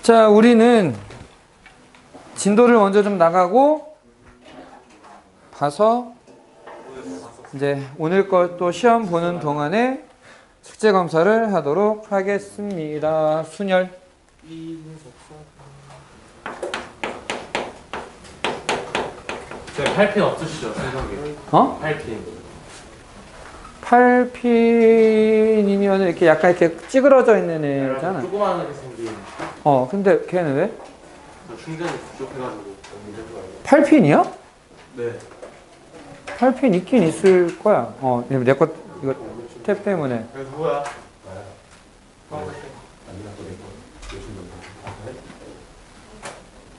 자, 우리는 진도를 먼저 좀 나가고 봐서 이제 오늘 것 또 시험 보는 동안에 숙제 검사를 하도록 하겠습니다. 순열. 제 8핀 없으시죠? 생각에. 어? 8핀. 8핀이면 이렇게 약간 이렇게 찌그러져 있는 애잖아. 조그마한 게 생긴. 근데 걔는 왜? 충전이 부족해가지고. 8핀이야? 네. 8핀 있긴 있을 거야. 내 거 이거 탭 때문에. 누구야?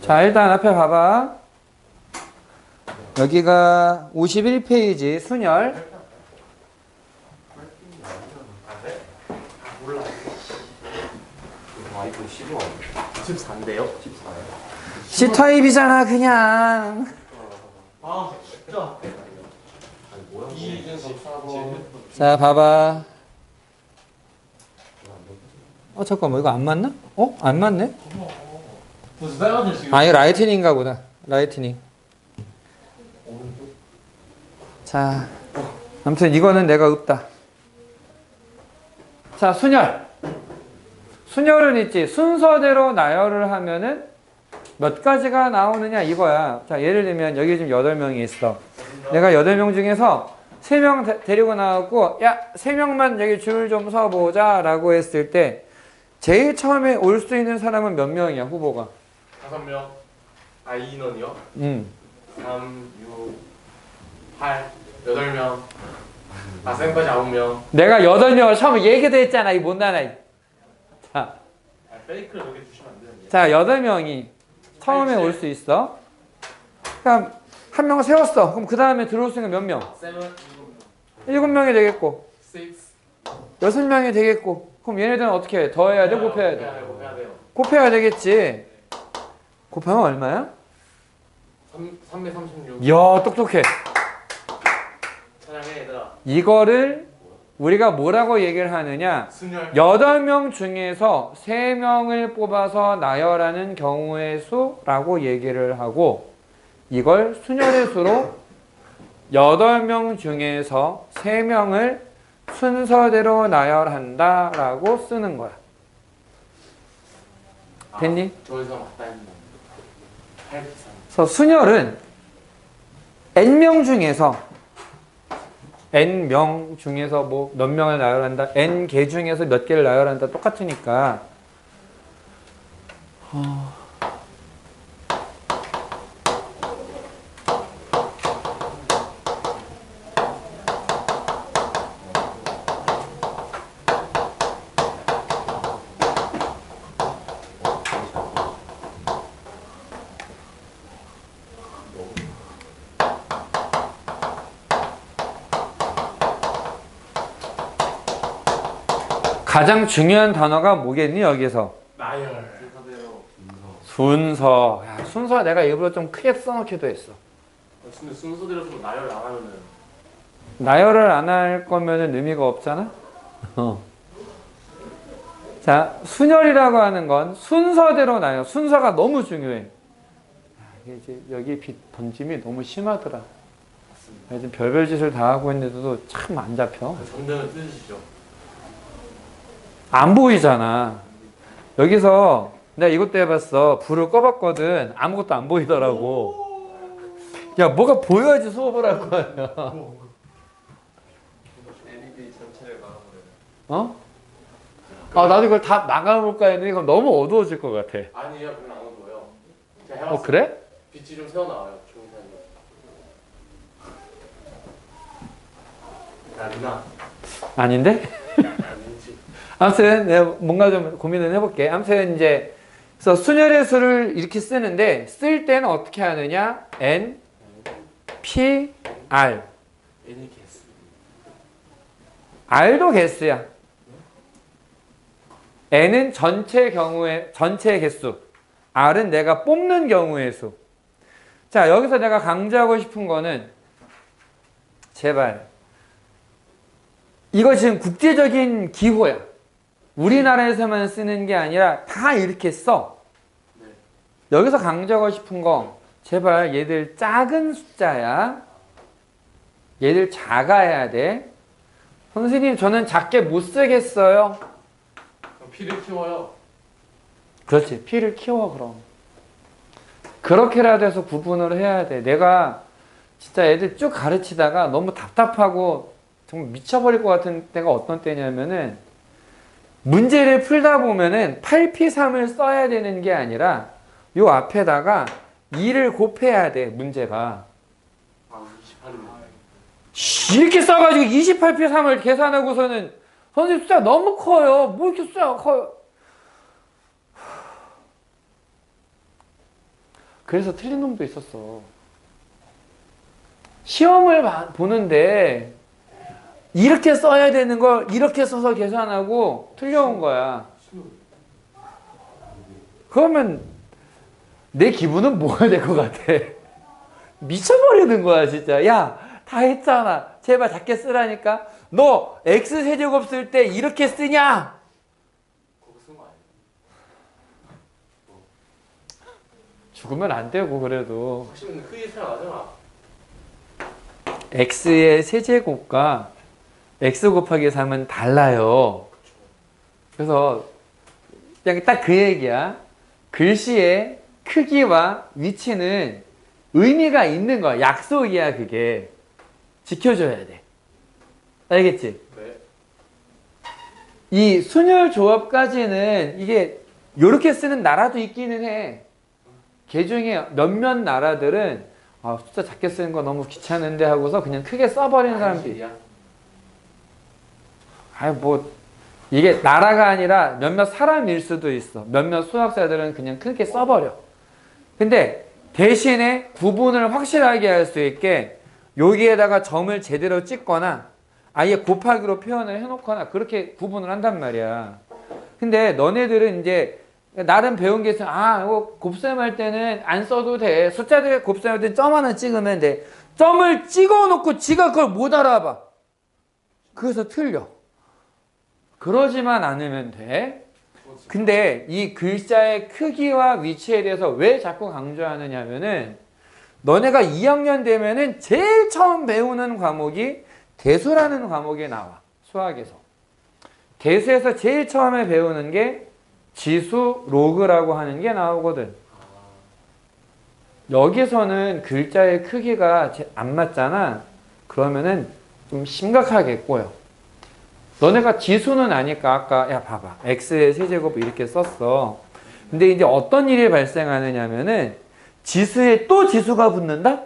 자, 일단 앞에 봐봐. 여기가 51페이지 순열. 몰라. 아이폰 15. 14인데요? 14요. C타입이잖아 그냥. 아 진짜. 자, 봐봐. 잠깐만, 이거 안 맞나? 안 맞네? 무슨 빨간색 지금? 이거 라이트닝인가 보다. 라이트닝. 자, 아무튼 이거는 내가 없다. 자, 순열. 순열은 있지. 순서대로 나열을 하면은 몇 가지가 나오느냐 이거야. 자, 예를 들면 여기 지금 8명이 있어. 내가 8명 중에서 3명 데리고 나왔고, 야, 3명만 여기 줄 좀 서보자 라고 했을 때 제일 처음에 올 수 있는 사람은 몇 명이야, 후보가? 5명. 인원이요? 3, 6, 8, 8명. 쌤까지 9명. 내가 8명을 처음에 얘기도 했잖아, 이 못난아. 자, 페이크를 여기 주시면 안 되는데. 자, 8명이 처음에 올 수 있어. 그러니까 한 명 세웠어. 그럼 그 다음에 들어올 수 있는 몇 명? 7명이 되겠고, 6. 6명이 되겠고. 그럼 얘네들은 어떻게 해? 더해야 돼? 곱해야 돼? 곱해야 돼요. 곱해야 되겠지. 곱하면 얼마야? 336. 이야, 똑똑해. 찬양해 얘들아. 이거를 우리가 뭐라고 얘기를 하느냐? 순열. 8명 중에서 3명을 뽑아서 나열하는 경우의 수라고 얘기를 하고, 이걸 순열의 수로 8명 중에서 3명을 순서대로 나열한다 라고 쓰는 거야. 됐니? 저기서 맞다 했는데. 8, 3. 그래서 순열은 n명 중에서 n명 중에서 뭐 몇 명을 나열한다, n개 중에서 몇 개를 나열한다 똑같으니까 가장 중요한 단어가 뭐겠니 여기서? 나열. 순서대로. 순서. 야, 순서 내가 일부러 좀 크게 써놓기도 했어. 근데 순서대로 좀 나열을 안 하면은. 나열을 안 할 거면은 의미가 없잖아. 자, 순열이라고 하는 건 순서대로 나열. 순서가 너무 중요해. 이게 이제 여기 빛 번짐이 너무 심하더라. 요즘 별별 짓을 다 하고 있는데도 참 안 잡혀. 정답은 뜻이시죠? 안 보이잖아. 여기서 내가 이것도 해봤어. 불을 꺼봤거든. 아무것도 안 보이더라고. 야, 뭐가 보여야지 수업을 할 거야. LED 전체를 막아버려요. 어? 나도 이걸 다 나가볼까 했는데 이건 너무 어두워질 것 같아. 아니에요, 별로 안 어두워요. 제가 해봤어요. 그래? 빛이 좀 새어나와요, 종이사진으로. 야, 누나. 아닌데? 아닌지. 아무튼 내가 뭔가 좀 고민을 해볼게. 아무튼 이제 그래서 순열의 수를 이렇게 쓰는데 쓸 때는 어떻게 하느냐? N, P, R. N이 개수. R도 개수야. N은 전체 개수. R은 내가 뽑는 경우의 수. 자, 여기서 내가 강조하고 싶은 거는 제발 이거 지금 국제적인 기호야. 우리나라에서만 쓰는 게 아니라 다 이렇게 써. 여기서 강조하고 싶은 거, 제발 얘들 작은 숫자야. 얘들 작아야 돼. 선생님, 저는 작게 못 쓰겠어요. 그럼 피를 키워요. 그렇지. P를 키워, 그럼. 그렇게라도 해서 구분을 해야 돼. 내가 진짜 애들 쭉 가르치다가 너무 답답하고 정말 미쳐버릴 것 같은 때가 어떤 때냐면은, 문제를 풀다 보면은 8P3을 써야 되는 게 아니라 요 앞에다가 2를 곱해야 돼, 문제가. 아, 28일. 이렇게 써가지고 28P3을 계산하고서는 선생님 숫자 너무 커요. 뭐 이렇게 숫자가 커요. 그래서 틀린 놈도 있었어. 시험을 보는데 이렇게 써야 되는 걸 이렇게 써서 계산하고 틀려온 거야. 그러면 내 기분은 뭐가 될 것 같아? 미쳐버리는 거야, 진짜. 야, 다 했잖아. 제발 작게 쓰라니까. 너 X세제곱 쓸 때 이렇게 쓰냐? 그거 쓴 거 아니에요? 죽으면 안 되고, 그래도. 확실히 크게 생각나잖아. X의 세제곱과 X 곱하기 3은 달라요. 그래서 그냥 딱 그 얘기야. 글씨의 크기와 위치는 의미가 있는 거야. 약속이야, 그게. 지켜줘야 돼. 알겠지? 네. 이 순열 조합까지는 이게 요렇게 쓰는 나라도 있기는 해. 그 중에 몇몇 나라들은 숫자 작게 쓰는 거 너무 귀찮은데 하고서 그냥 크게 써버리는 사람들이. 이야. 뭐 이게 나라가 아니라 몇몇 사람일 수도 있어. 몇몇 수학자들은 그냥 크게 써버려. 근데 대신에 구분을 확실하게 할 수 있게 여기에다가 점을 제대로 찍거나 아예 곱하기로 표현을 해놓거나 그렇게 구분을 한단 말이야. 근데 너네들은 이제 나름 배운 게 있어. 이거 곱셈할 때는 안 써도 돼. 숫자들 곱셈할 때 점 하나 찍으면 돼. 점을 찍어놓고 지가 그걸 못 알아봐. 그래서 틀려. 그러지만 않으면 돼. 근데 이 글자의 크기와 위치에 대해서 왜 자꾸 강조하느냐면은 너네가 2학년 되면은 제일 처음 배우는 과목이 대수라는 과목에 나와. 수학에서. 대수에서 제일 처음에 배우는 게 지수, 로그라고 하는 게 나오거든. 여기서는 글자의 크기가 안 맞잖아. 그러면은 좀 심각하게 꼬여. 너네가 지수는 아니까 아까 야 봐봐. x의 세제곱 이렇게 썼어. 근데 이제 어떤 일이 발생하느냐면은 지수에 또 지수가 붙는다?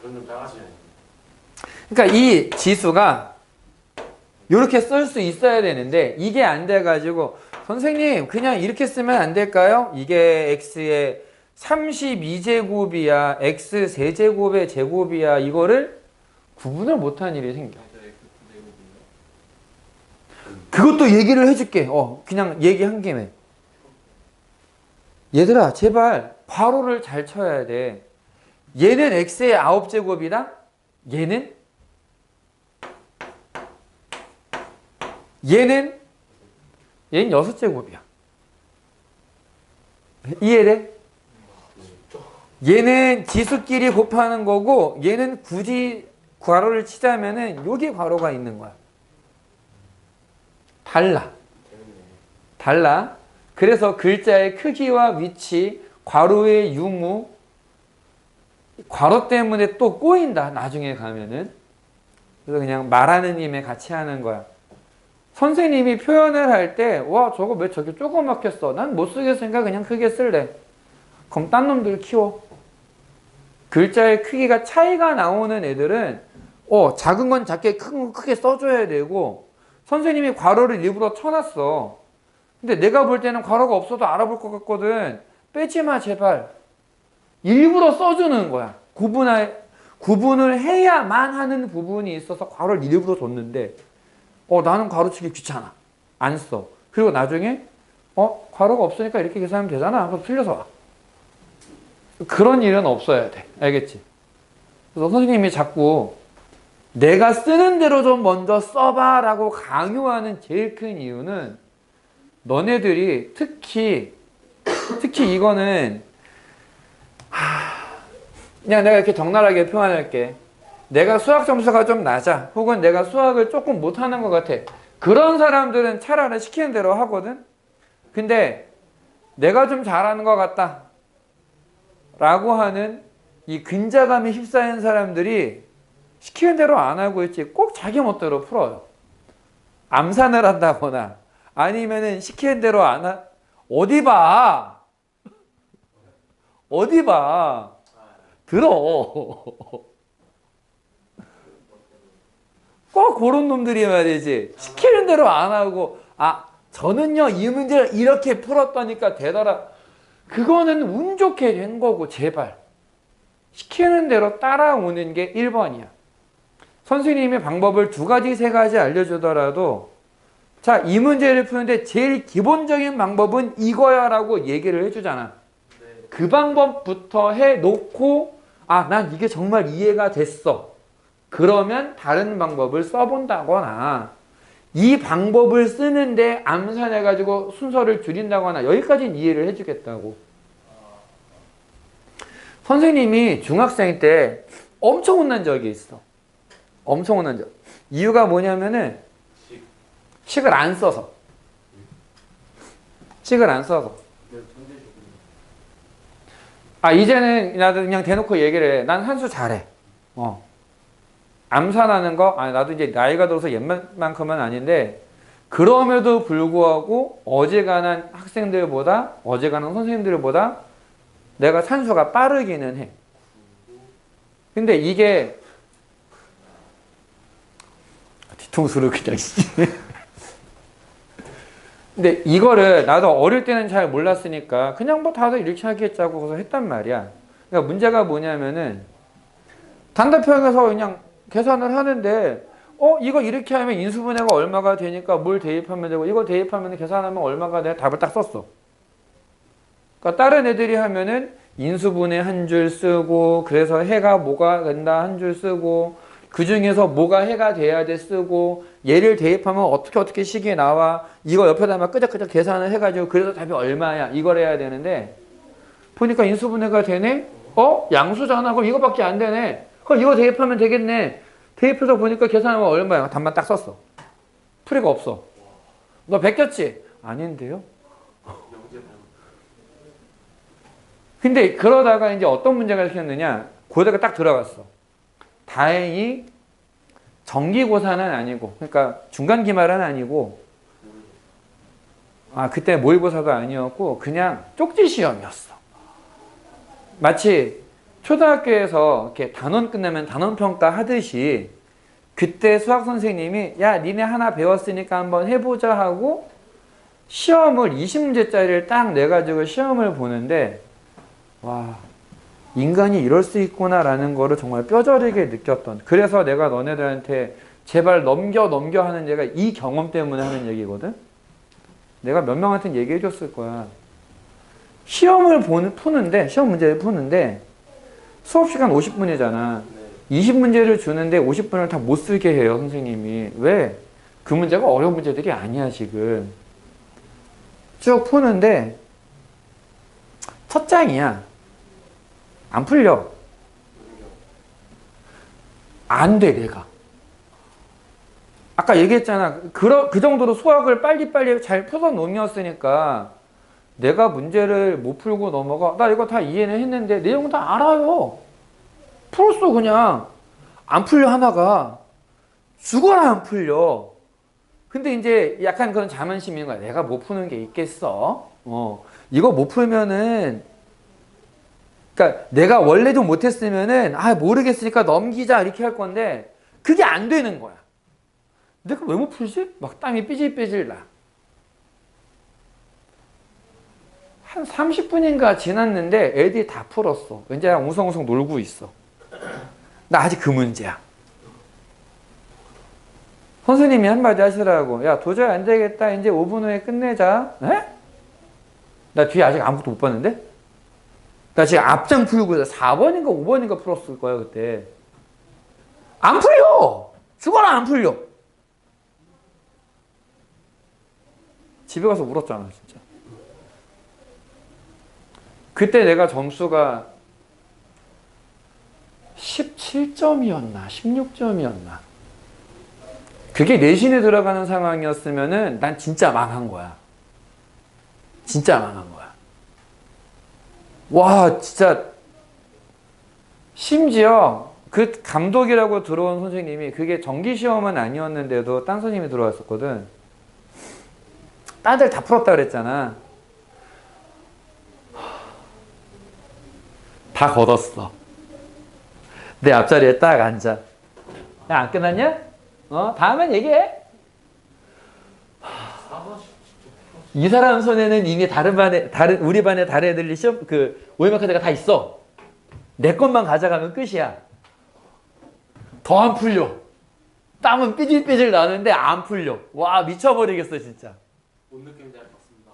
점점 작아지네. 그러니까 이 지수가 이렇게 쓸 수 있어야 되는데 이게 안 돼가지고 선생님 그냥 이렇게 쓰면 안 될까요? 이게 x의 32제곱이야 x 세제곱의 제곱이야 이거를 구분을 못한 일이 생겨. 그것도 얘기를 해줄게. 그냥 얘기한 김에. 얘들아 제발 괄호를 잘 쳐야 돼. 얘는 x의 9제곱이다. 얘는 6제곱이야. 이해돼? 얘는 지수끼리 곱하는 거고 얘는 굳이 괄호를 치자면은 여기 괄호가 있는 거야. 달라. 그래서 글자의 크기와 위치, 괄호의 유무, 괄호 때문에 또 꼬인다. 나중에 가면은. 그래서 그냥 말하는 님에 같이 하는 거야. 선생님이 표현을 할 때, 와, 저거 왜 저렇게 조그맣게 써? 난 못 쓰겠으니까 그냥 크게 쓸래. 그럼 딴 놈들 키워. 글자의 크기가 차이가 나오는 애들은, 작은 건 작게, 큰 건 크게 써줘야 되고, 선생님이 괄호를 일부러 쳐놨어. 근데 내가 볼 때는 괄호가 없어도 알아볼 것 같거든. 빼지 마, 제발. 일부러 써주는 거야. 구분을 해야만 하는 부분이 있어서 괄호를 일부러 줬는데, 나는 괄호치기 귀찮아. 안 써. 그리고 나중에, 괄호가 없으니까 이렇게 계산하면 되잖아. 그럼 틀려서 와. 그런 일은 없어야 돼. 알겠지? 그래서 선생님이 자꾸 내가 쓰는 대로 좀 먼저 써봐 라고 강요하는 제일 큰 이유는 너네들이 특히 이거는 그냥 내가 이렇게 적나라하게 표현할게. 내가 수학 점수가 좀 낮아. 혹은 내가 수학을 조금 못하는 것 같아. 그런 사람들은 차라리 시키는 대로 하거든. 근데 내가 좀 잘하는 것 같다 라고 하는 이 근자감에 휩싸인 사람들이 시키는 대로 안 하고 있지 꼭 자기 멋대로 풀어요. 암산을 한다거나 아니면은 시키는 대로 안 하... 어디 봐. 어디 봐. 들어. 꼭 그런 놈들이 말이지. 시키는 대로 안 하고 저는요 이 문제를 이렇게 풀었다니까 되더라. 그거는 운 좋게 된 거고 제발. 시키는 대로 따라오는 게 1번이야. 선생님의 방법을 2가지, 3가지 알려주더라도 자, 이 문제를 푸는데 제일 기본적인 방법은 이거야 라고 얘기를 해주잖아. 그 방법부터 해놓고 난 이게 정말 이해가 됐어. 그러면 다른 방법을 써본다거나 이 방법을 쓰는데 암산해가지고 순서를 줄인다거나 여기까지는 이해를 해주겠다고. 선생님이 중학생 때 엄청 혼난 적이 있어. 엄청 혼난 적. 이유가 뭐냐면은 식을 안 써서. 식을 안 써서. 이제는 나도 그냥 대놓고 얘기를 해. 난 산수 잘해. 암산하는 거, 나도 이제 나이가 들어서 옛만큼은 아닌데, 그럼에도 불구하고 어지간한 학생들보다, 어지간한 선생님들보다 내가 산수가 빠르기는 해. 근데 이게, 뒤통수를 그냥, 근데 이거를 나도 어릴 때는 잘 몰랐으니까 그냥 뭐 다들 이렇게 하겠자고 했단 말이야. 그러니까 문제가 뭐냐면은 단답형에서 그냥 계산을 하는데 이거 이렇게 하면 인수분해가 얼마가 되니까 뭘 대입하면 되고 이거 대입하면 계산하면 얼마가 돼? 답을 딱 썼어. 그러니까 다른 애들이 하면은 인수분해 한 줄 쓰고 그래서 해가 뭐가 된다 한 줄 쓰고 그 중에서 뭐가 해가 돼야 돼 쓰고 얘를 대입하면 어떻게 식이 나와 이거 옆에다가 끄적끄적 계산을 해가지고 그래서 답이 얼마야 이걸 해야 되는데 보니까 인수분해가 되네? 양수잖아. 그럼 이거밖에 안 되네. 그럼 이거 대입하면 되겠네. 대입해서 보니까 계산하면 얼마야? 답만 딱 썼어. 풀이가 없어. 너 베꼈지? 아닌데요? 근데 그러다가 이제 어떤 문제가 생겼느냐? 고대가 딱 들어갔어. 다행히 정기고사는 아니고, 그러니까 중간기말은 아니고, 그때 모의고사도 아니었고, 그냥 쪽지 시험이었어. 마치 초등학교에서 이렇게 단원 끝나면 단원평가 하듯이, 그때 수학 선생님이, 야, 니네 하나 배웠으니까 한번 해보자 하고, 시험을 20문제짜리를 딱 내가지고 시험을 보는데, 와, 인간이 이럴 수 있구나라는 거를 정말 뼈저리게 느꼈던. 그래서 내가 너네들한테 제발 넘겨 하는 얘가 이 경험 때문에 하는 얘기거든. 내가 몇 명한테 얘기해 줬을 거야. 시험을 푸는데 시험 문제를 푸는데 수업 시간 50분이잖아. 20문제를 주는데 50분을 다 못 쓰게 해요, 선생님이. 왜? 그 문제가 어려운 문제들이 아니야, 지금. 쭉 푸는데 첫 장이야. 안 풀려. 안 돼, 내가. 아까 얘기했잖아. 그 정도로 수학을 빨리빨리 잘 풀어 놓으었으니까 내가 문제를 못 풀고 넘어가. 나 이거 다 이해는 했는데 내용 다 알아요. 풀었어, 그냥. 안 풀려, 하나가. 죽어라, 안 풀려. 근데 이제 약간 그런 자만심이 있는 거야. 내가 못 푸는 게 있겠어? 이거 못 풀면은 그러니까 내가 원래도 못했으면은 모르겠으니까 넘기자 이렇게 할 건데 그게 안 되는 거야. 내가 왜 못 풀지? 막 땀이 삐질삐질 나. 한 30분인가 지났는데 애들이 다 풀었어. 이제 웅성웅성 놀고 있어. 나 아직 그 문제야. 선생님이 한마디 하시더라고. 야, 도저히 안 되겠다. 이제 5분 후에 끝내자. 에? 나 뒤에 아직 아무것도 못 봤는데? 나 지금 앞장 풀고 4번인가 5번인가 풀었을 거야, 그때. 안 풀려! 죽어라, 안 풀려! 집에 가서 울었잖아, 진짜. 그때 내가 점수가 17점이었나, 16점이었나. 그게 내신에 들어가는 상황이었으면은 난 진짜 망한 거야. 진짜 망한 거야. 와, 진짜. 심지어 그 감독이라고 들어온 선생님이 그게 정기시험은 아니었는데도 딴 선생님이 들어왔었거든. 딴 애들 다 풀었다 그랬잖아. 다 걷었어. 내 앞자리에 딱 앉아. 야, 안 끝났냐? 다음엔 얘기해. 이 사람 손에는 이미 우리 반에 다른 애들이 시험, 오해마 카드가 다 있어. 내 것만 가져가면 끝이야. 더 안 풀려. 땀은 삐질삐질 나는데 안 풀려. 와, 미쳐버리겠어, 진짜. 뭔 느낌인지 알 것 같습니다.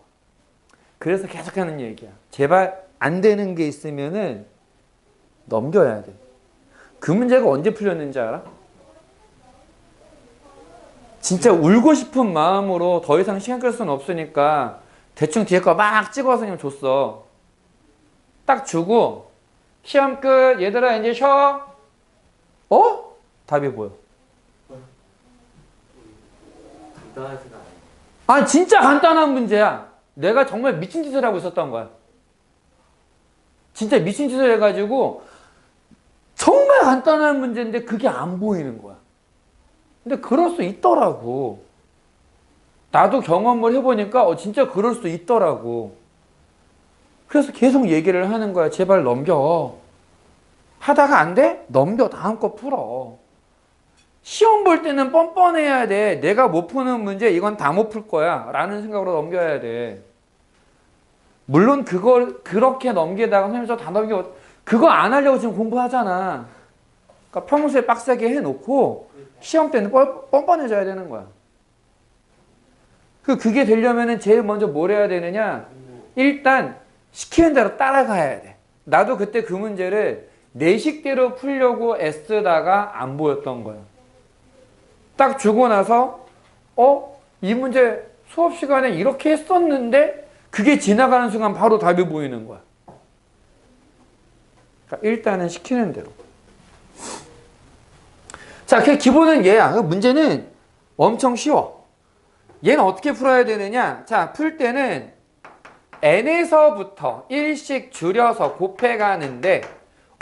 그래서 계속 하는 얘기야. 제발 안 되는 게 있으면은 넘겨야 돼. 그 문제가 언제 풀렸는지 알아? 진짜 울고 싶은 마음으로 더 이상 시간 끌 수는 없으니까 대충 뒤에 거 막 찍어서 그냥 줬어. 딱 주고 시험 끝. 얘들아 이제 쉬어. 답이 뭐야? 간단하지가 않아요. 아, 진짜 간단한 문제야. 내가 정말 미친 짓을 하고 있었던 거야. 진짜 미친 짓을 해가지고 정말 간단한 문제인데 그게 안 보이는 거야. 근데 그럴 수 있더라고. 나도 경험을 해보니까 진짜 그럴 수 있더라고. 그래서 계속 얘기를 하는 거야. 제발 넘겨. 하다가 안 돼? 넘겨. 다음 거 풀어. 시험 볼 때는 뻔뻔해야 돼. 내가 못 푸는 문제 이건 다 못 풀 거야 라는 생각으로 넘겨야 돼. 물론 그걸 그렇게 넘기다가 선생님 저 다 넘겨. 그거 안 하려고 지금 공부하잖아. 그러니까 평소에 빡세게 해놓고 시험 때는 뻔뻔해져야 되는 거야. 그게 되려면 제일 먼저 뭘 해야 되느냐? 일단 시키는 대로 따라가야 돼. 나도 그때 그 문제를 내 식대로 풀려고 애쓰다가 안 보였던 거야. 딱 주고 나서 이 문제 수업 시간에 이렇게 했었는데 그게 지나가는 순간 바로 답이 보이는 거야. 그러니까 일단은 시키는 대로. 자, 그 기본은 얘야. 그 문제는 엄청 쉬워. 얘는 어떻게 풀어야 되느냐? 자, 풀 때는 n에서부터 1씩 줄여서 곱해가는데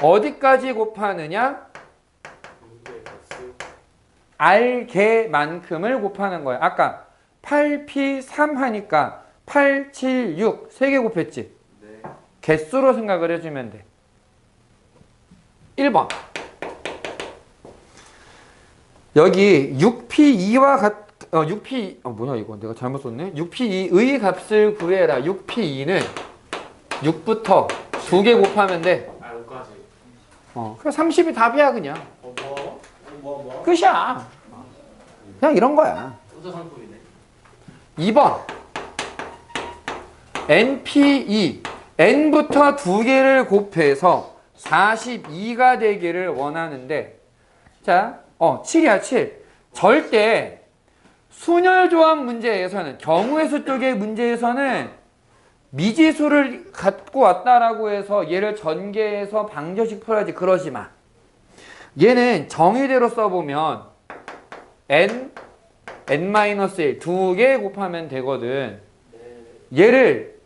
어디까지 곱하느냐? r개만큼을 곱하는 거야. 아까 8p3 하니까 8, 7, 6 3개 곱했지? 네. 개수로 생각을 해주면 돼. 1번. 여기 6p2와 뭐야 이거 내가 잘못 썼네. 6p2의 값을 구해라. 6p2는 6부터 2개 곱하면 돼. 여기까지. 그래 30이 답이야 그냥. 뭐? 끝이야. 그냥 이런 거야. 소저 상품이네. 2번. np2. n부터 2개를 곱해서 42가 되기를 원하는데 자, 7이야 7. 절대 순열조합 문제에서는 경우의 수 쪽의 문제에서는 미지수를 갖고 왔다라고 해서 얘를 전개해서 방정식 풀어야지 그러지 마. 얘는 정의대로 써보면 n-1 2개 곱하면 되거든. 얘를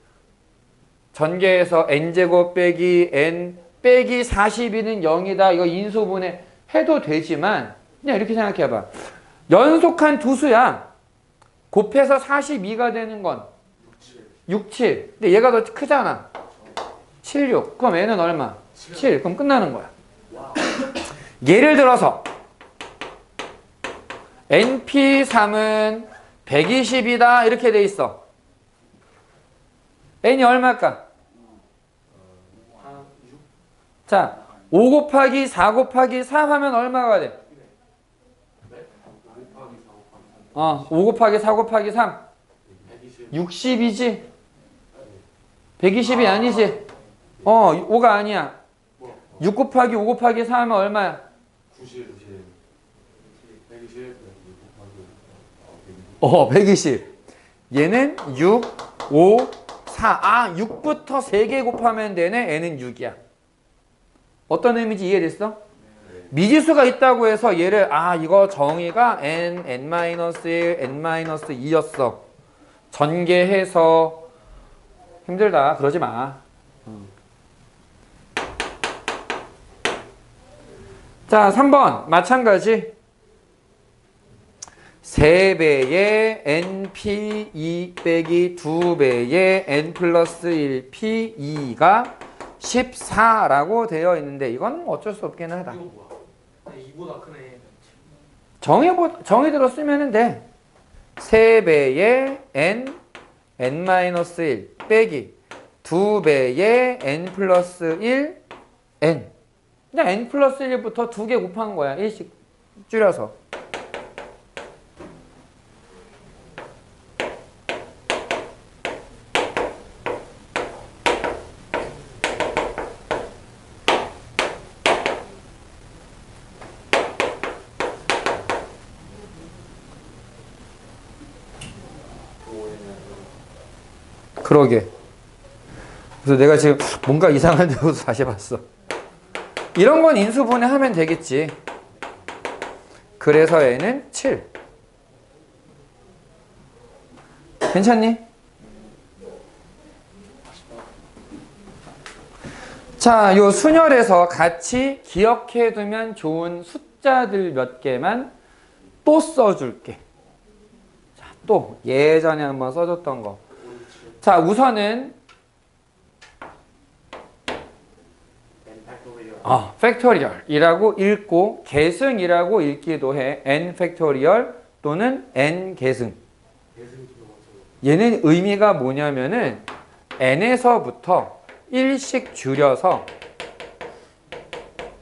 전개해서 n제곱 빼기 n 빼기 42는 0이다. 이거 인수분해 해도 되지만 그냥 이렇게 생각해봐. 연속한 두 수야. 곱해서 42가 되는 건 6, 7. 근데 얘가 더 크잖아. 7, 6. 그럼 얘는 얼마? 7. 그럼 끝나는 거야. 예를 들어서 np3은 120이다. 이렇게 돼 있어. n이 얼마일까? 자, 5 곱하기 4 곱하기 3 하면 얼마가 돼? 5 곱하기 4 곱하기 3 60이지? 120이 아니지? 5가 아니야. 6 곱하기 5 곱하기 4 하면 얼마야? 90. 120. 120. 얘는 6, 5, 4. 아, 6부터 3개 곱하면 되네. n은 6이야. 어떤 의미인지 이해됐어? 미지수가 있다고 해서 얘를 이거 정의가 n, n-1, n-2였어. 전개해서 힘들다. 그러지 마. 자, 3번 마찬가지. 3배의 np2 빼기 2배의 n 플러스 1p 2가 14라고 되어 있는데 이건 어쩔 수 없기는 하다. 이거 뭐야? 2보다 크네. 정의대로 쓰면 돼. 3배의 n-1 빼기 2배의 n 플러스 1 n. 그냥 n 플러스 1부터 2개 곱한 거야. 1씩 줄여서. 그러게. 그래서 내가 지금 뭔가 이상한 데서 다시 봤어. 이런 건 인수분해하면 되겠지. 그래서 얘는 7. 괜찮니? 자, 요 순열에서 같이 기억해두면 좋은 숫자들 몇 개만 또 써줄게. 자, 또 예전에 한번 써줬던 거. 자, 우선은 팩토리얼이라고 읽고 계승이라고 읽기도 해. n 팩토리얼 또는 n 계승. 얘는 의미가 뭐냐면은 n에서부터 1씩 줄여서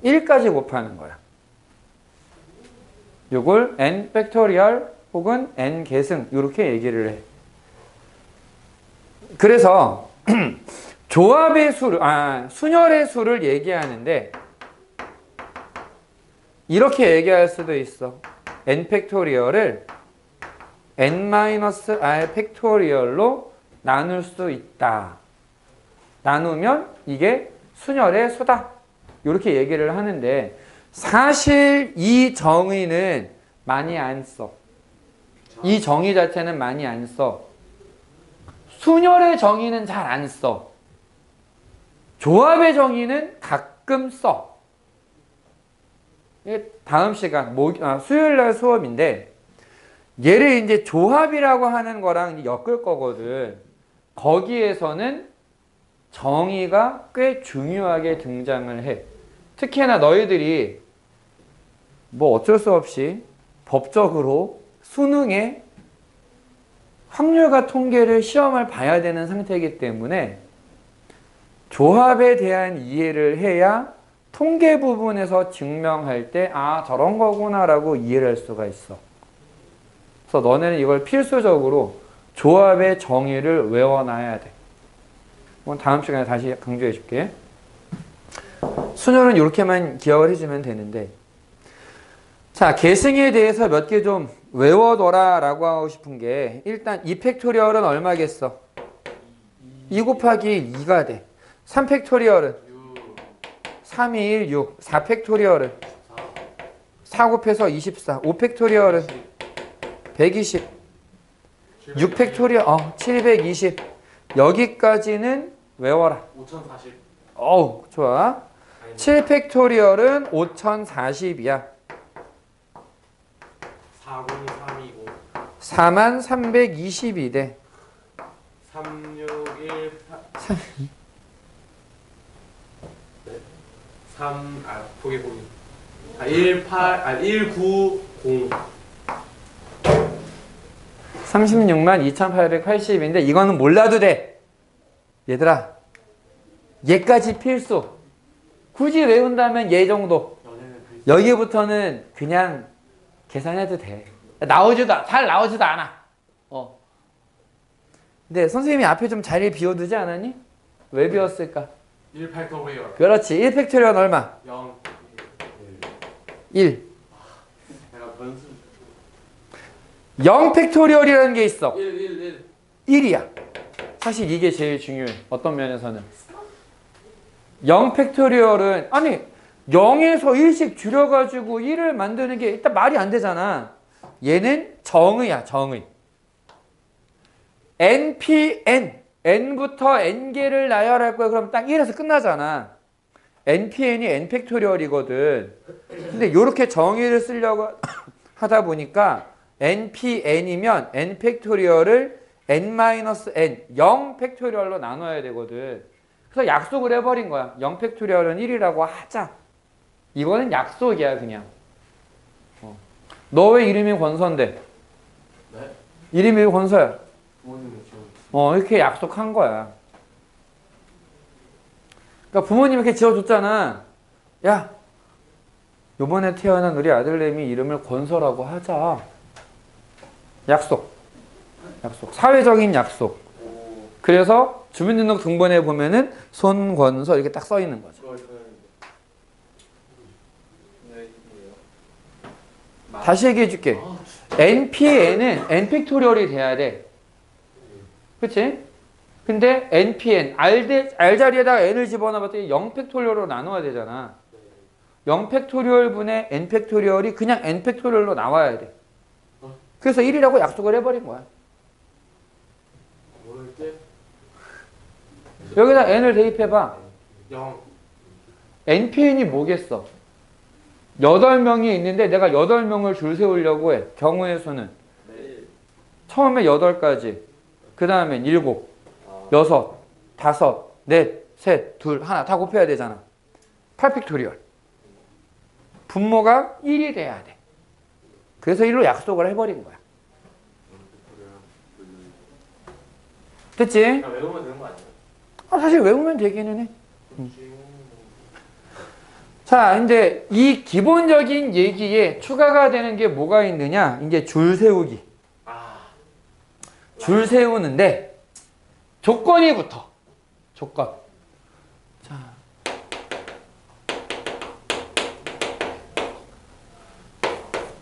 1까지 곱하는 거야. 요걸 n 팩토리얼 혹은 n 계승 이렇게 얘기를 해. 그래서 조합의 수를, 순열의 수를 얘기하는데 이렇게 얘기할 수도 있어. n 팩토리얼을 n-r 팩토리얼로 나눌 수 있다. 나누면 이게 순열의 수다. 이렇게 얘기를 하는데 사실 이 정의는 많이 안 써. 이 정의 자체는 많이 안 써. 순열의 정의는 잘 안 써. 조합의 정의는 가끔 써. 다음 시간, 수요일 날 수업인데, 얘를 이제 조합이라고 하는 거랑 엮을 거거든. 거기에서는 정의가 꽤 중요하게 등장을 해. 특히나 너희들이 뭐 어쩔 수 없이 법적으로 수능에 확률과 통계를 시험을 봐야 되는 상태이기 때문에 조합에 대한 이해를 해야 통계 부분에서 증명할 때 저런 거구나 라고 이해를 할 수가 있어. 그래서 너네는 이걸 필수적으로 조합의 정의를 외워놔야 돼. 다음 시간에 다시 강조해 줄게. 순열은 이렇게만 기억을 해주면 되는데, 자, 계승에 대해서 몇 개 좀 외워둬라 라고 하고 싶은 게, 일단 2팩토리얼은 얼마겠어? 2 곱하기 2가 돼. 3팩토리얼은 3이 1, 6. 4팩토리얼은 4 곱해서 24. 5팩토리얼은 120. 6팩토리얼 720. 여기까지는 외워라. 5040. 어우, 좋아. 7팩토리얼은 5040이야. 40320. 4320이 돼. 361 포기. 190. 36만 2880인데 이거는 몰라도 돼. 얘들아, 얘까지 필수. 굳이 외운다면 얘 정도. 여기부터는 그냥 계산해도 돼. 잘 나오지도 않아. 근데 선생님이 앞에 좀 자리를 비워두지 않았니? 왜 비웠을까? 1팩토리얼. 그렇지. 1팩토리얼은 얼마? 0. 1. 내가 변수. 0팩토리얼이라는 게 있어. 1. 1이야. 사실 이게 제일 중요해. 어떤 면에서는. 0 팩토리얼은 아니 0에서 1씩 줄여가지고 1을 만드는 게 일단 말이 안 되잖아. 얘는 정의야. 정의. NPN n부터 n개를 나열할 거야. 그럼 딱 1에서 끝나잖아. NPN이 n 팩토리얼이거든. 근데 이렇게 정의를 쓰려고 하다 보니까 NPN이면 n 팩토리얼을 n-n 0 팩토리얼로 나눠야 되거든. 그래서 약속을 해버린 거야. 0 팩토리얼은 1이라고 하자. 이거는 약속이야 그냥. 너 왜 이름이 권서인데? 네? 이름이 왜 권서야? 부모님은 지금 이렇게 약속한 거야. 그러니까 부모님이 이렇게 지어줬잖아. 야, 요번에 태어난 우리 아들내미 이름을 권서라고 하자. 약속. 약속. 사회적인 약속. 그래서 주민등록등본에 보면은 손권서 이렇게 딱 써 있는 거죠. 그걸 저는 네, 이게요. 다시 얘기해 줄게. NPN은 n 팩토리얼이 돼야 돼. 그치? 근데 NPN, R 자리에다가 n을 집어넣었더니 0 팩토리얼로 나눠야 되잖아. 0 팩토리얼 분의 n 팩토리얼이 그냥 n 팩토리얼로 나와야 돼. 그래서 1이라고 약속을 해버린 거야. 모를 때 여기다 n을 대입해봐. 0. NPN이 뭐겠어? 8명이 있는데 내가 8명을 줄 세우려고 해. 경우의 수는. 네. 처음에 8가지. 그 다음엔 7, 6, 5, 4, 3, 2, 1 다 곱해야 되잖아. 8팩토리얼. 분모가 1이 돼야 돼. 그래서 1로 약속을 해버린 거야. 됐지? 그냥 외우면 되는 거 아니에요? 사실 외우면 되기는 해. 자, 이제 이 기본적인 얘기에 추가가 되는 게 뭐가 있느냐? 이제 줄 세우기. 줄 세우는데 조건이 붙어. 조건. 자.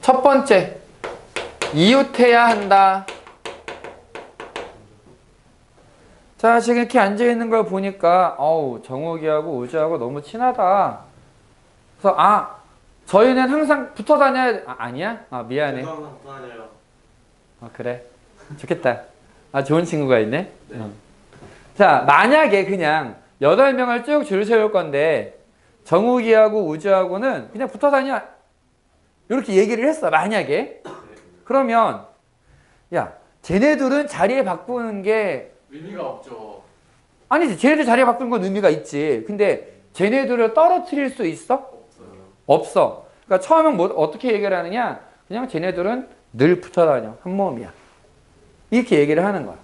첫 번째. 이웃해야 한다. 자, 지금 이렇게 앉아있는 걸 보니까 정욱이하고 우주하고 너무 친하다. 그래서 저희는 항상 붙어 다녀야 아니야? 미안해. 항상 다녀요. 그래. 좋겠다. 좋은 친구가 있네. 네. 자, 만약에 그냥 8명을 쭉 줄 세울 건데 정욱이하고 우주하고는 그냥 붙어 다녀. 이렇게 얘기를 했어. 만약에. 그러면 야, 쟤네들은 자리에 바꾸는 게 의미가 없죠. 아니지. 쟤네들 자리에 바꾸는 건 의미가 있지. 근데 쟤네들을 떨어뜨릴 수 있어? 없어요. 없어. 그러니까 처음엔 어떻게 얘기를 하느냐? 그냥 쟤네들은 늘 붙어 다녀. 한 몸이야. 이렇게 얘기를 하는 거야.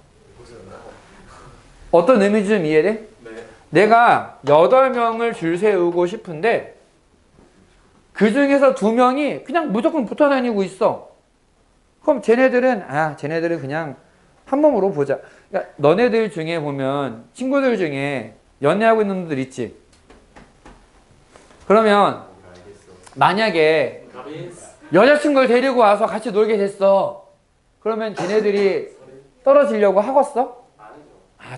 어떤 의미인지 좀 이해돼? 네. 내가 8명을 줄 세우고 싶은데 그 중에서 2명이 그냥 무조건 붙어 다니고 있어. 그럼 쟤네들은 그냥 한 몸으로 보자. 그러니까 너네들 중에 보면 친구들 중에 연애하고 있는 놈들 있지. 그러면 만약에 여자친구를 데리고 와서 같이 놀게 됐어. 그러면 걔네들이 떨어지려고 하겠어?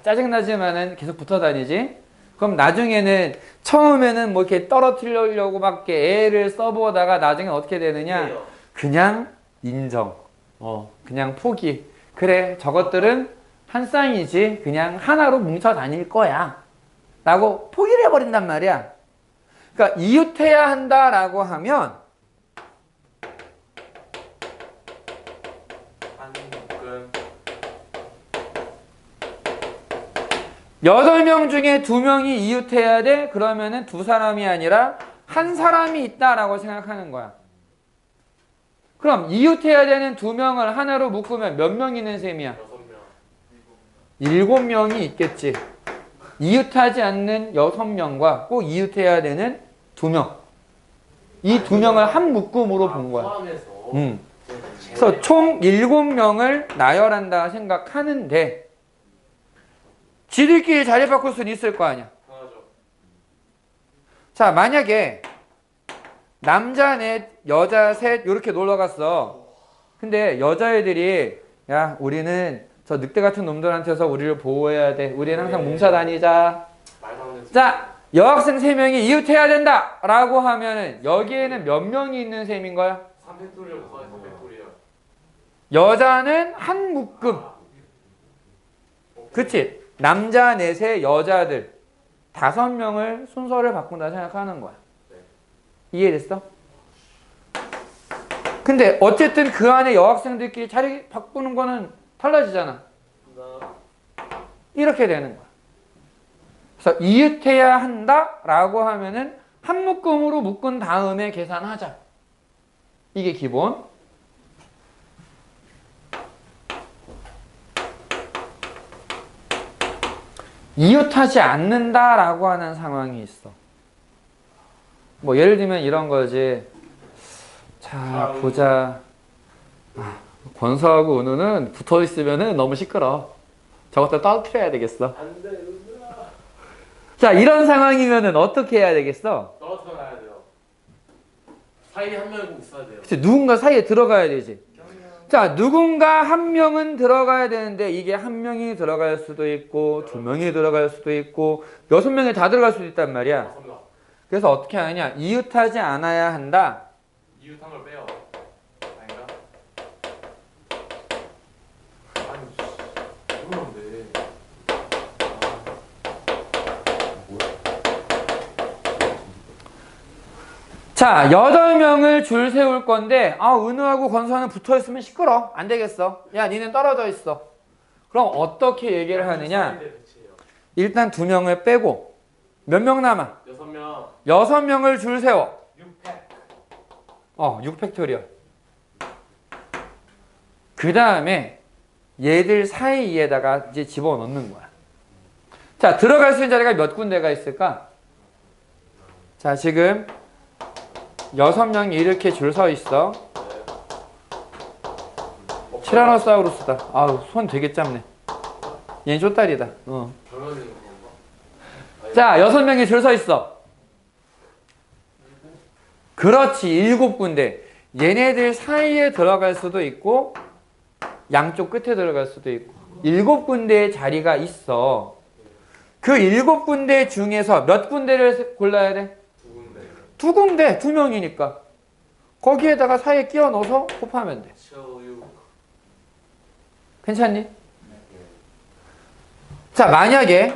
짜증나지만은 계속 붙어 다니지. 그럼 나중에는 처음에는 뭐 이렇게 떨어뜨리려고 막 이렇게 애를 써보다가 나중에 어떻게 되느냐? 그냥 인정. 그냥 포기. 그래, 저것들은 한 쌍이지. 그냥 하나로 뭉쳐 다닐 거야. 라고 포기를 해버린단 말이야. 그러니까 이웃해야 한다라고 하면 한국은 8명 중에 2명이 이웃해야 돼? 그러면은 2사람이 아니라 한 사람이 있다라고 생각하는 거야. 그럼 이웃해야 되는 2명을 하나로 묶으면 몇 명 있는 셈이야? 6명. 7명이 있겠지. 이웃하지 않는 6명과 꼭 이웃해야 되는 2명. 이 2명을 한 묶음으로 본 거야. 포함해서. 그래서 총 7명을 나열한다 생각하는데 지들끼리 자리 바꿀 수는 있을 거 아니야. 하나죠. 자, 만약에 남자 넷, 여자 셋 이렇게 놀러 갔어. 근데 여자애들이 야, 우리는 저 늑대 같은 놈들한테서 우리를 보호해야 돼. 우리는 항상 뭉쳐 다니자. 말도 안 되는 자, 여학생 3명이 이웃해야 된다 라고 하면은 여기에는 몇 명이 있는 셈인 거야? 3팩토리얼 구하기 3팩토리얼. 여자는 한 묶음. 그치? 남자 넷에 여자들 5명을 순서를 바꾼다 생각하는 거야. 이해됐어? 근데 어쨌든 그 안에 여학생들끼리 자리 바꾸는 거는 달라지잖아. 이렇게 되는 거야. 그래서 이웃해야 한다라고 하면은 한 묶음으로 묶은 다음에 계산하자. 이게 기본. 이웃하지 않는다라고 하는 상황이 있어. 뭐 예를 들면 이런 거지. 자, 보자. 권서하고 은우는 붙어 있으면은 너무 시끄러. 저것들 떨어뜨려야 되겠어. 안 돼, 은우야. 자, 이런 상황이면은 어떻게 해야 되겠어? 떨어뜨려 놔야 돼요. 사이에 한 명이 꼭 있어야 돼요. 그치, 누군가 사이에 들어가야 되지. 자, 누군가 한 명은 들어가야 되는데 이게 한 명이 들어갈 수도 있고 2명이 들어갈 수도 있고 6명이 다 들어갈 수도 있단 말이야. 맞습니다. 그래서 어떻게 하느냐? 이웃하지 않아야 한다. 이웃한 걸 빼요. 아닌가? 아니, 그러는데. 자, 8명을 줄 세울 건데 은우하고 권서는 붙어있으면 시끄러. 안 되겠어. 야, 니는 떨어져 있어. 그럼 어떻게 얘기를 하느냐? 일단 2명을 빼고 몇 명 남아? 6명. 6명을 줄 세워. 6팩. 6팩토리얼. 그 다음에 얘들 사이에다가 이제 집어넣는 거야. 자, 들어갈 수 있는 자리가 몇 군데가 있을까? 자, 지금 6명이 이렇게 줄 서 있어. 티라노사우루스다. 아우, 손 되게 짧네. 얘는 쪼다리다. 결혼은 건가? 자, 6명이 줄 서 있어. 그렇지, 7군데. 얘네들 사이에 들어갈 수도 있고 양쪽 끝에 들어갈 수도 있고 7군데의 자리가 있어. 그 7군데 중에서 몇 군데를 골라야 돼? 2군데, 2명이니까 거기에다가 사이에 끼워 넣어서 곱하면 돼. 괜찮니? 자, 만약에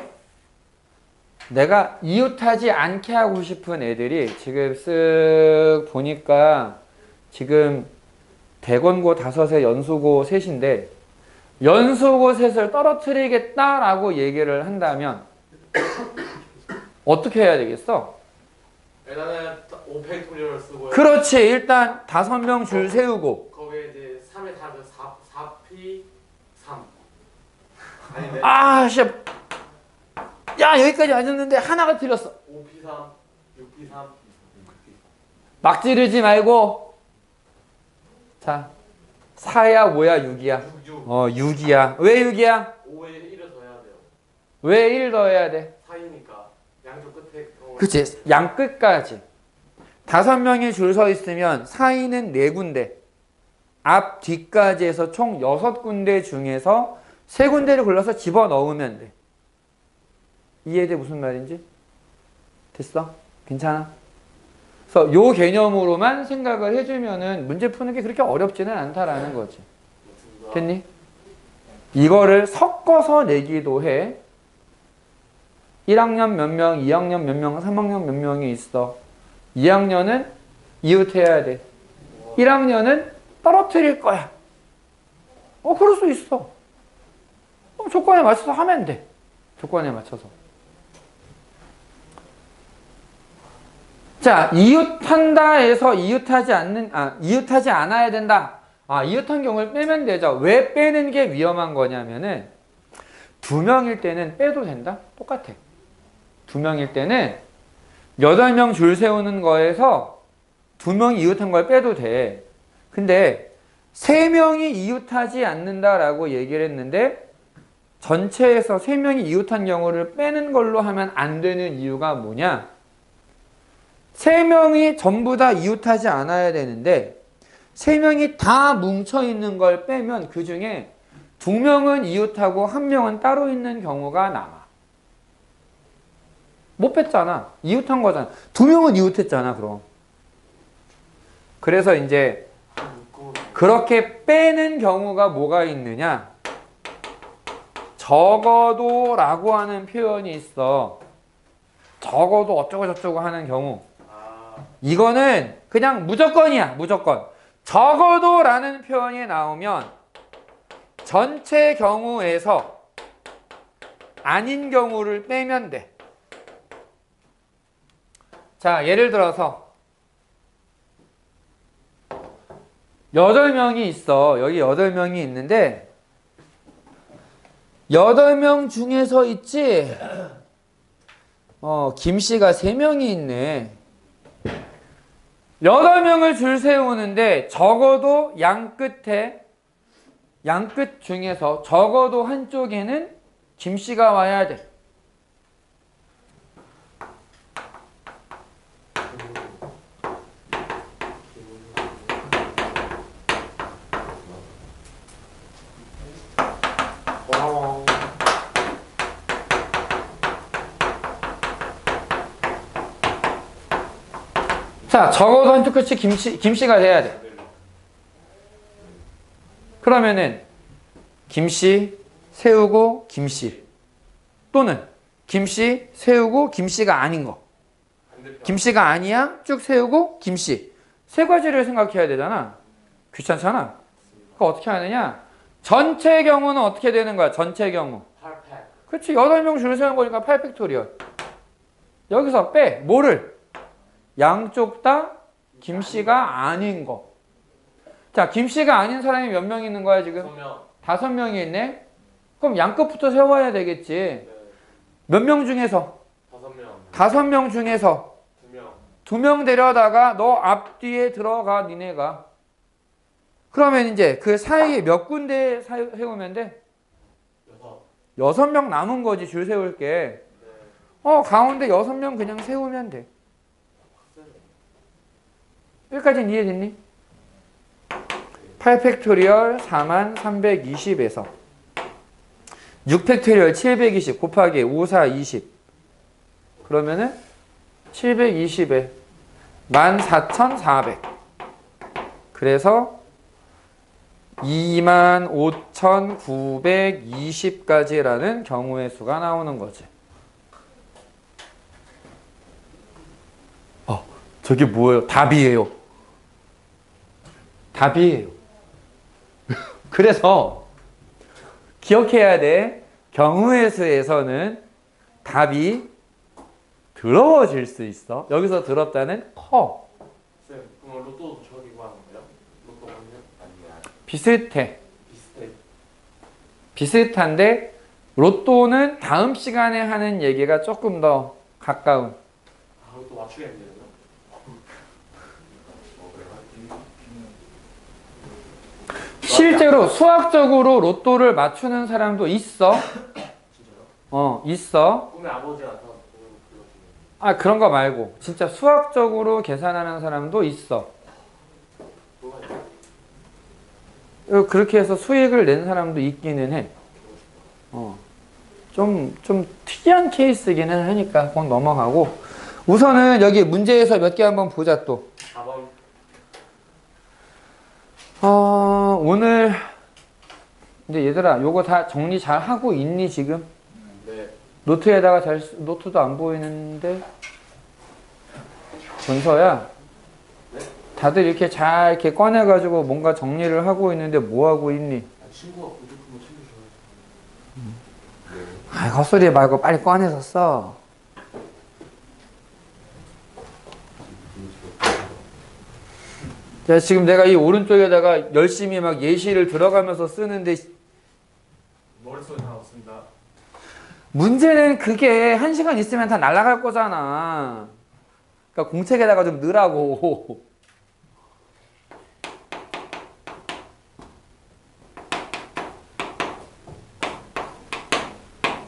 내가 이웃하지 않게 하고 싶은 애들이 지금 쓱 보니까 지금 대건고 5에 연수고 3인데 연수고 3을 떨어뜨리겠다라고 얘기를 한다면 어떻게 해야 되겠어? 일단은 5팩토리얼을 쓰고요. 그렇지. 일단 5명 줄 세우고 거기에 이제 3에 다 4P 3. 아닌데? 아, 씨. 야, 여기까지 앉았는데 하나가 틀렸어. 5P 3, 6P 3. 막 지르지 말고. 자, 4야, 5야, 6이야. 6. 6이야. 왜 6이야? 5에 1을 더 해야 돼요. 왜 1 더해야 돼? 사이니까 양쪽 끝에. 그치. 양 끝까지. 5명이 줄 서 있으면 사이는 4군데. 앞, 뒤까지 해서 총 6군데 중에서 3군데를 골라서 집어넣으면 돼. 이해돼? 무슨 말인지? 됐어? 괜찮아? 그래서 요 개념으로만 생각을 해주면은 문제 푸는 게 그렇게 어렵지는 않다라는 거지. 됐니? 이거를 섞어서 내기도 해. 1학년 몇 명, 2학년 몇 명, 3학년 몇 명이 있어. 2학년은 이웃해야 돼. 1학년은 떨어뜨릴 거야. 그럴 수 있어. 조건에 맞춰서 하면 돼. 조건에 맞춰서. 자, 이웃한다에서 이웃하지 않아야 된다. 이웃한 경우를 빼면 되죠. 왜 빼는 게 위험한 거냐면은 2명일 때는 빼도 된다. 똑같아. 2명일 때는 8명 줄 세우는 거에서 2명이 이웃한 걸 빼도 돼. 근데 3명이 이웃하지 않는다라고 얘기를 했는데 전체에서 3명이 이웃한 경우를 빼는 걸로 하면 안 되는 이유가 뭐냐? 3명이 전부 다 이웃하지 않아야 되는데 3명이 다 뭉쳐있는 걸 빼면 그 중에 두 명은 이웃하고 한 명은 따로 있는 경우가 남아. 못 뺐잖아. 이웃한 거잖아. 두 명은 이웃했잖아, 그럼. 그래서 이제 그렇게 빼는 경우가 뭐가 있느냐? 적어도 라고 하는 표현이 있어. 적어도 어쩌고 저쩌고 하는 경우. 이거는 그냥 무조건이야, 무조건. 적어도 라는 표현이 나오면 전체 경우에서 아닌 경우를 빼면 돼. 자, 예를 들어서 8명이 있어. 여기 8명이 있는데 8명 중에서 있지? 김씨가 3명이 있네. 8명을 줄 세우는데 적어도 양끝 중에서 적어도 한쪽에는 김씨가 와야 돼. 자, 적어도 한쪽 끝이 김씨가 돼야 돼. 그러면은 김씨 세우고 김씨 또는 김씨 세우고 김씨가 아닌 거. 김씨가 아니야 쭉 세우고 김씨. 세 가지를 생각해야 되잖아. 귀찮잖아. 그거 어떻게 하느냐? 전체 경우는 어떻게 되는 거야? 전체 경우. 8팩. 그렇지. 8명 줄 세운 거니까 8팩토리얼. 여기서 빼. 뭐를? 양쪽 다 김씨가 아닌 거. 자, 김씨가 아닌 사람이 몇 명 있는 거야 지금? 5명. 5명이 있네. 그럼 양끝부터 세워야 되겠지. 네. 몇 명 중에서? 5명. 5명 중에서 2명. 2명 데려다가 너 앞뒤에 들어가 니네가. 그러면 이제 그 사이에 몇 군데 세우면 돼? 6명 남은 거지 줄 세울 게. 가운데 6명 그냥 세우면 돼. 여기까지는 이해됐니? 8팩토리얼 4320에서 6팩토리얼 720 곱하기 5, 4, 20 그러면은 720에 14,400 그래서 25,920까지라는 경우의 수가 나오는 거지. 저게 뭐예요? 답이에요. 답이에요. 그래서 기억해야 돼. 경우의 수에서는 답이 더러워질 수 있어. 여기서 더럽다는 커. 쌤, 그럼 로또도 저기 구하는 거예요? 로또 확률? 아니야. 비슷해. 비슷해. 비슷한데 로또는 다음 시간에 하는 얘기가 조금 더 가까운. 로또 맞추겠네요. 실제로 수학적으로 로또를 맞추는 사람도 있어. 진짜요? 있어. 꿈에 아버지가 나타나서 그런 거 말고 진짜 수학적으로 계산하는 사람도 있어. 그렇게 해서 수익을 낸 사람도 있기는 해. 좀 특이한 케이스기는 하니까 그건 넘어가고 우선은 여기 문제에서 몇 개 한번 보자 또. 4번. 오늘 근데 얘들아 요거 다 정리 잘 하고 있니 지금? 네. 노트에다가 노트도 안 보이는데 전서야 다들 이렇게 잘 이렇게 꺼내가지고 뭔가 정리를 하고 있는데 뭐 하고 있니? 친구가 부족하면 챙겨줘야지. 헛소리 말고 빨리 꺼내서 써. 자, 지금 내가 이 오른쪽에다가 열심히 막 예시를 들어가면서 쓰는데 머릿속에 다 없습니다. 문제는 그게 1시간 있으면 다 날아갈 거잖아. 그러니까 공책에다가 좀 넣으라고.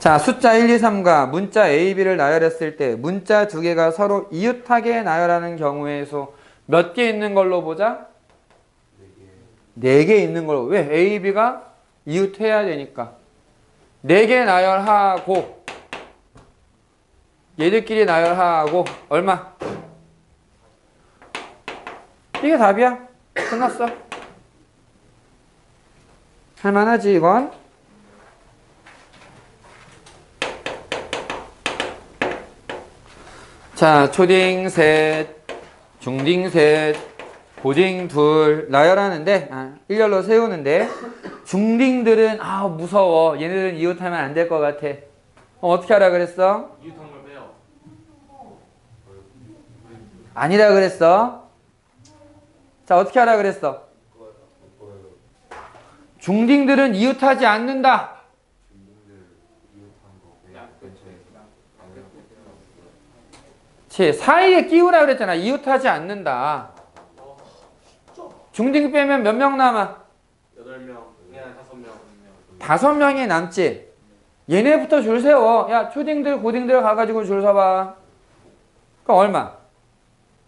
자, 숫자 1, 2, 3과 문자 A, B를 나열했을 때 문자 두 개가 서로 이웃하게 나열하는 경우의 수 몇 개 있는 걸로 보자? 4개 있는 걸로. 왜? A, B가 이웃해야 되니까 4개 나열하고 얘들끼리 나열하고 얼마? 이게 답이야. 끝났어. 할만하지 이건? 자, 초딩 셋, 중딩 셋, 고딩 둘 나열하는데 일렬로 세우는데 중딩들은 무서워. 얘네들은 이웃하면 안 될 것 같아. 어떻게 하라 그랬어? 이웃한 걸 빼요. 아니라 그랬어. 자, 어떻게 하라 그랬어? 중딩들은 이웃하지 않는다. 사이에 끼우라 그랬잖아. 이웃하지 않는다. 중딩 빼면 몇 명 남아? 8명, 그냥 5명. 5명이 남지. 얘네부터 줄 세워. 야, 초딩들, 고딩들 가가지고 줄 서봐. 그럼 얼마?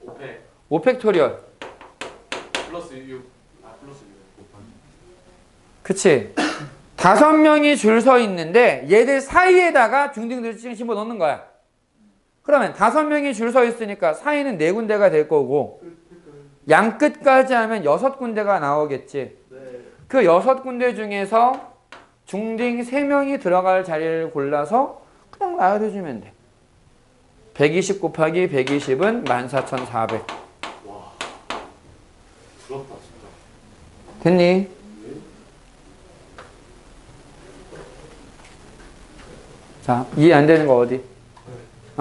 5팩. 5팩토리얼. 플러스 6. 플러스 6. 그치? 5명이 줄 서 있는데 얘들 사이에다가 중딩들 집어 넣는 거야. 그러면 5명이 줄 서 있으니까 사이는 4군데가 될 거고 양 끝까지 하면 6군데가 나오겠지. 그 6군데 중에서 중딩 3명이 들어갈 자리를 골라서 그냥 나열해주면 돼. 120 곱하기 120은 14,400. 와. 부럽다 진짜. 됐니? 자, 이해 안 되는 거 어디?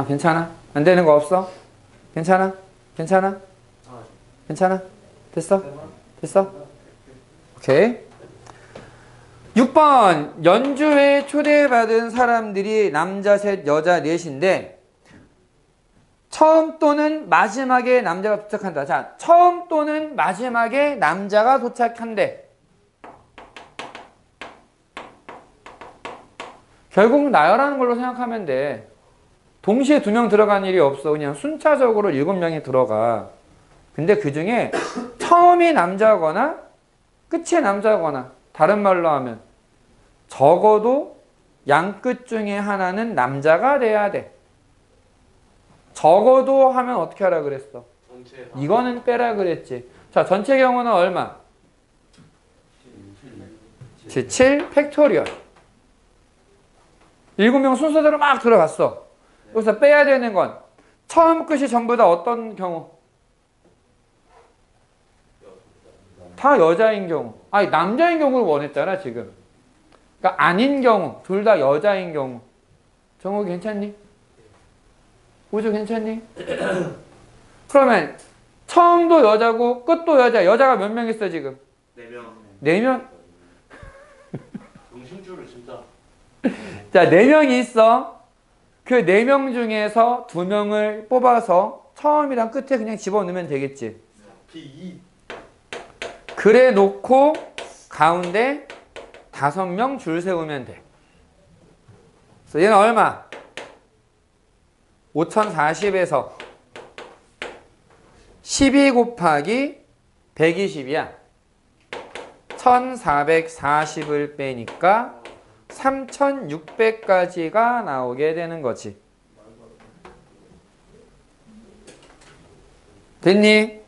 괜찮아? 안 되는 거 없어? 괜찮아? 괜찮아? 괜찮아? 됐어? 됐어? 오케이. 6번 연주회에 초대받은 사람들이 남자 셋, 여자 넷인데 처음 또는 마지막에 남자가 도착한다. 자, 처음 또는 마지막에 남자가 도착한대. 결국 나열하는 걸로 생각하면 돼. 동시에 2명 들어간 일이 없어. 그냥 순차적으로 7명이 들어가. 근데 그 중에 처음이 남자거나 끝이 남자거나 다른 말로 하면 적어도 양끝 중에 하나는 남자가 돼야 돼. 적어도 하면 어떻게 하라 그랬어? 전체 이거는 빼라 그랬지. 자, 전체 경우는 얼마? 7 팩토리얼. 7명 순서대로 막 들어갔어. 여기서 빼야 되는 건 처음 끝이 전부 다 어떤 경우? 다 여자인 경우. 아니, 남자인 경우를 원했잖아 지금. 그러니까 아닌 경우, 둘 다 여자인 경우. 정우 괜찮니? 우주 괜찮니? 그러면 처음도 여자고 끝도 여자. 여자가 몇 명 있어 지금? 4명. 4명? 용심줄을 진짜. 자, 4명이 있어. 그 4명 중에서 2명을 뽑아서 처음이랑 끝에 그냥 집어넣으면 되겠지. P2. 그래 놓고 가운데 5명 줄 세우면 돼. 그래서 얘는 얼마? 5040에서 12 곱하기 120이야. 1440을 빼니까 3600까지가 나오게 되는 거지. 됐니?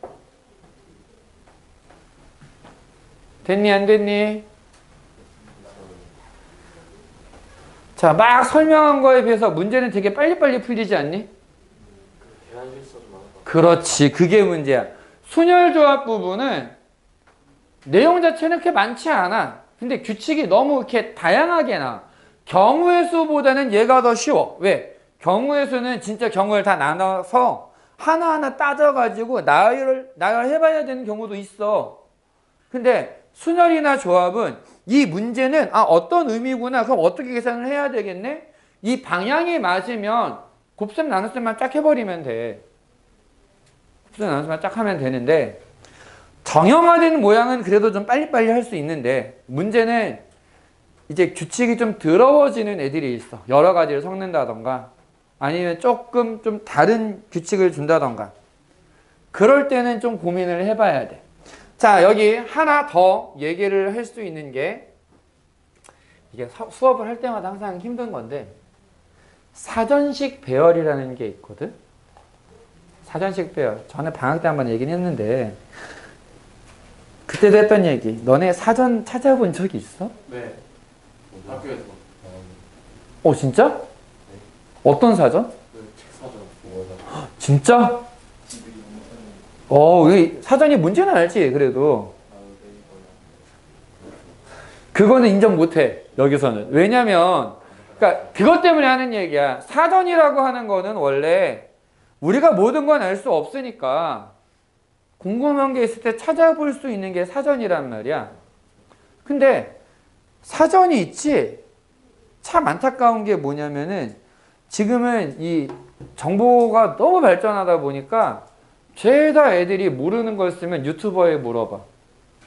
됐니 안 됐니? 자, 막 설명한 거에 비해서 문제는 되게 빨리빨리 풀리지 않니? 대안 실수가 좀 많아. 그렇지, 그게 문제야. 순열조합 부분은 내용 자체는 그렇게 많지 않아. 근데 규칙이 너무 이렇게 다양하게 나와. 경우의 수보다는 얘가 더 쉬워. 왜? 경우의 수는 진짜 경우를 다 나눠서 하나하나 따져가지고 나열해봐야 되는 경우도 있어. 근데 순열이나 조합은 이 문제는 어떤 의미구나. 그럼 어떻게 계산을 해야 되겠네? 이 방향이 맞으면 곱셈 나눗셈만 쫙 해버리면 돼. 곱셈 나눗셈만 쫙 하면 되는데 정형화된 모양은 그래도 좀 빨리빨리 할 수 있는데 문제는 이제 규칙이 좀 더러워지는 애들이 있어. 여러 가지를 섞는다던가 아니면 조금 좀 다른 규칙을 준다던가 그럴 때는 좀 고민을 해봐야 돼. 자, 여기 하나 더 얘기를 할 수 있는 게 이게 수업을 할 때마다 항상 힘든 건데 사전식 배열이라는 게 있거든. 사전식 배열. 전에 방학 때 한번 얘기는 했는데 그때도 했던 얘기. 너네 사전 찾아본 적이 있어? 네. 학교에서 진짜? 어떤 사전? 책 사전. 진짜? 이 사전이 문제는 알지, 그래도. 그거는 인정 못해, 여기서는. 왜냐면, 그러니까 그것 때문에 하는 얘기야. 사전이라고 하는 거는 원래 우리가 모든 건 알 수 없으니까 궁금한 게 있을 때 찾아볼 수 있는 게 사전이란 말이야. 근데 사전이 있지, 참 안타까운 게 뭐냐면은 지금은 이 정보가 너무 발전하다 보니까 죄다 애들이 모르는 걸 쓰면 유튜버에 물어봐.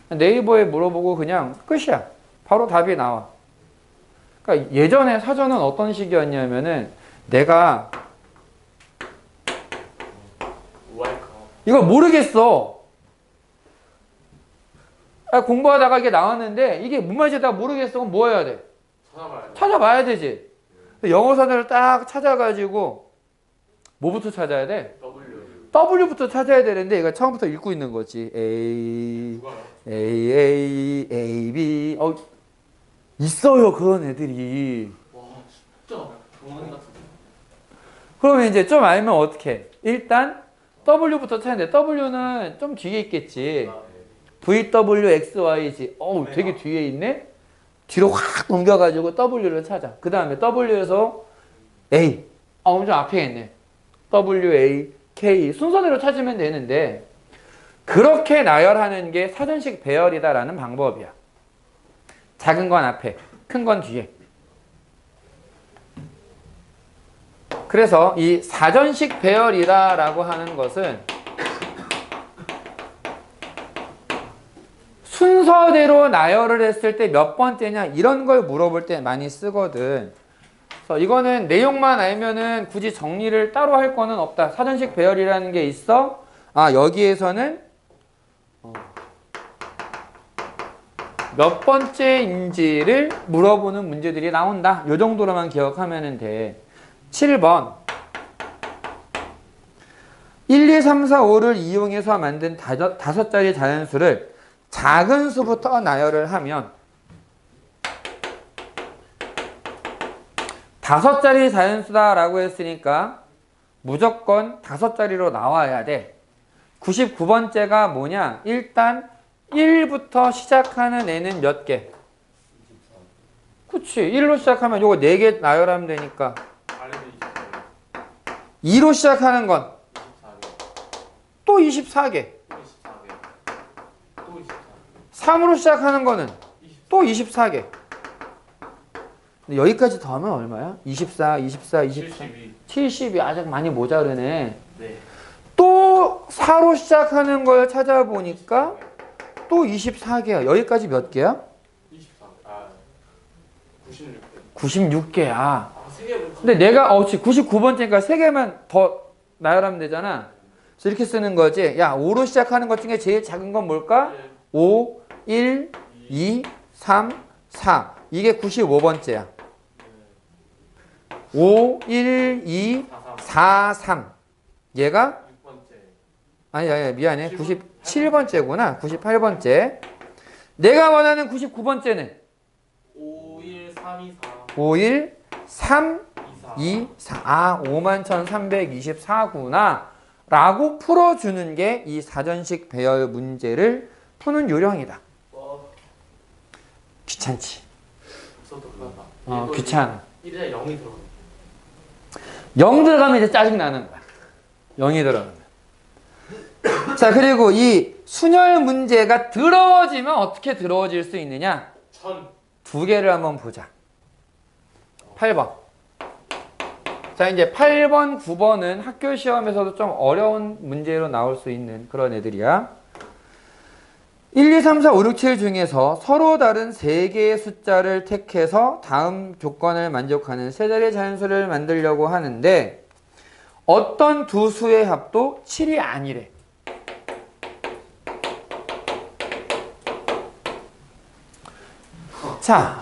네이버에 물어보고 그냥 끝이야. 바로 답이 나와. 그러니까 예전에 사전은 어떤 식이었냐면은 내가 이걸 모르겠어. 공부하다가 이게 나왔는데 이게 무슨 말인지 다 모르겠어. 그럼 뭐 해야 돼? 찾아봐야 되지. 영어사전을 딱 찾아가지고 뭐부터 찾아야 돼? W부터 찾아야 되는데 이거 처음부터 읽고 있는 거지. A, B. 있어요, 그런 애들이. 와, 진짜 동안이 같은. 그러면 이제 좀 알면 어떻게? 일단 W부터 찾는데 W는 좀 뒤에 있겠지. VW, XY지. 되게 뒤에 있네? 뒤로 확 넘겨가지고 W를 찾아. 그 다음에 W에서 A. 엄청 앞에 있네. W, A, K. 순서대로 찾으면 되는데, 그렇게 나열하는 게 사전식 배열이다라는 방법이야. 작은 건 앞에, 큰 건 뒤에. 그래서 이 사전식 배열이다라고 하는 것은 순서대로 나열을 했을 때 몇 번째냐 이런 걸 물어볼 때 많이 쓰거든. 그래서 이거는 내용만 알면은 굳이 정리를 따로 할 거는 없다. 사전식 배열이라는 게 있어. 여기에서는 몇 번째인지를 물어보는 문제들이 나온다. 이 정도로만 기억하면 돼. 7번 1, 2, 3, 4, 5를 이용해서 만든 5자리 자연수를 작은 수부터 나열을 하면 5자리 자연수다라고 했으니까 무조건 5자리로 나와야 돼. 99번째가 뭐냐? 일단 1부터 시작하는 애는 몇 개? 그치. 1로 시작하면 요거 4개 나열하면 되니까. 2로 시작하는 건 또 24개. 3으로 시작하는 거는 또 24개. 근데 여기까지 더하면 얼마야? 24, 72 아직 많이 모자르네. 네. 또 4로 시작하는 걸 찾아보니까 또 24개야. 여기까지 몇 개야? 96개야. 근데 내가 99번째니까 3개만 더 나열하면 되잖아. 그래서 이렇게 쓰는 거지. 야, 5로 시작하는 것 중에 제일 작은 건 뭘까? 5, 1, 2, 3, 4. 이게 95번째야. 5, 1, 2, 4, 3. 얘가? 아니, 미안해. 97번째구나. 98번째. 내가 원하는 99번째는? 5, 1, 3, 2, 4. 5, 1, 3, 2, 4. 51,324구나. 라고 풀어주는 게 이 사전식 배열 문제를 푸는 요령이다. 귀찮지? 귀찮아. 1에 0이 들어가. 0 들어가면 이제 짜증나는 거야. 0이 들어가면. 자, 그리고 이 순열 문제가 더러워지면 어떻게 더러워질 수 있느냐? 2개를 한번 보자. 8번. 자, 이제 8번, 9번은 학교 시험에서도 좀 어려운 문제로 나올 수 있는 그런 애들이야. 1, 2, 3, 4, 5, 6, 7 중에서 서로 다른 3개의 숫자를 택해서 다음 조건을 만족하는 세 자리의 자연수를 만들려고 하는데 어떤 두 수의 합도 7이 아니래. 자,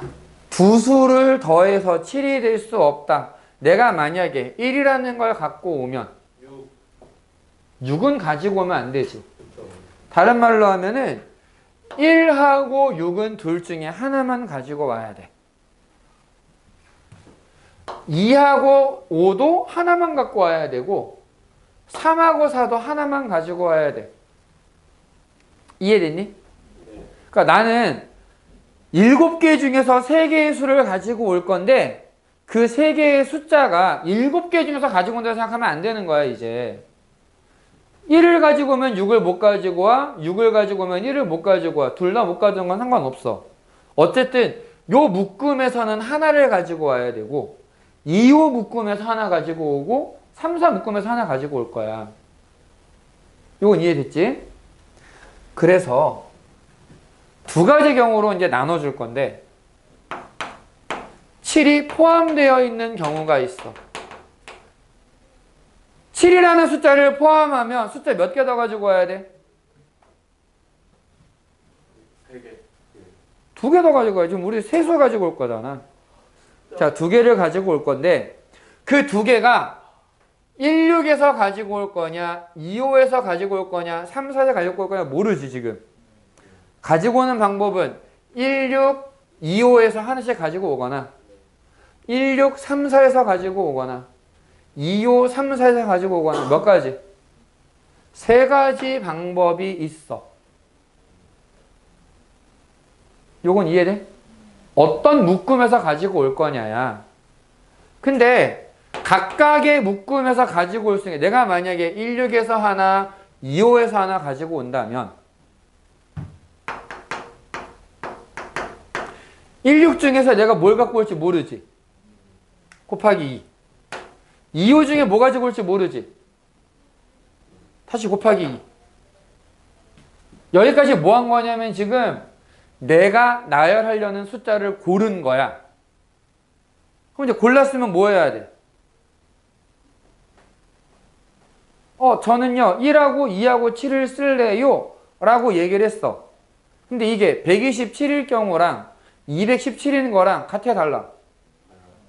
두 수를 더해서 7이 될 수 없다. 내가 만약에 1이라는 걸 갖고 오면 6은 가지고 오면 안 되지. 다른 말로 하면은 1하고 6은 둘 중에 하나만 가지고 와야 돼. 2하고 5도 하나만 갖고 와야 되고 3하고 4도 하나만 가지고 와야 돼. 이해됐니? 그러니까 나는 7개 중에서 3개의 수를 가지고 올 건데 그 3개의 숫자가 7개 중에서 가지고 온다고 생각하면 안 되는 거야 이제. 1을 가지고 오면 6을 못 가지고 와. 6을 가지고 오면 1을 못 가지고 와. 둘 다 못 가져온 건 상관없어. 어쨌든 요 묶음에서는 하나를 가지고 와야 되고 2, 5 묶음에서 하나 가지고 오고 3, 4 묶음에서 하나 가지고 올 거야. 요건 이해됐지? 그래서 두 가지 경우로 이제 나눠줄 건데 7이 포함되어 있는 경우가 있어. 7이라는 숫자를 포함하면 숫자 몇 개 더 가지고 와야 돼? 3개. 2개 더 가지고 와야지. 지금 우리 세수 가지고 올 거잖아. 자, 2개를 가지고 올 건데 그 2개가 16에서 가지고 올 거냐 25에서 가지고 올 거냐 3, 4에서 가지고 올 거냐 모르지 지금. 가지고 오는 방법은 16, 25에서 하나씩 가지고 오거나 16, 3, 4에서 가지고 오거나 25, 3, 4에서 가지고 오거나 몇 가지? 3가지 방법이 있어. 요건 이해돼? 어떤 묶음에서 가지고 올 거냐야. 근데 각각의 묶음에서 가지고 올 수 있는 게 내가 만약에 16에서 하나, 25에서 하나 가지고 온다면 16 중에서 내가 뭘 갖고 올지 모르지. 곱하기 2. 25 중에 뭐 가지고 올지 모르지. 다시 곱하기 2. 여기까지 뭐 한 거냐면 지금 내가 나열하려는 숫자를 고른 거야. 그럼 이제 골랐으면 뭐 해야 돼? 저는요 1하고 2하고 7을 쓸래요 라고 얘기를 했어. 근데 이게 127일 경우랑 217인 거랑 같아 달라?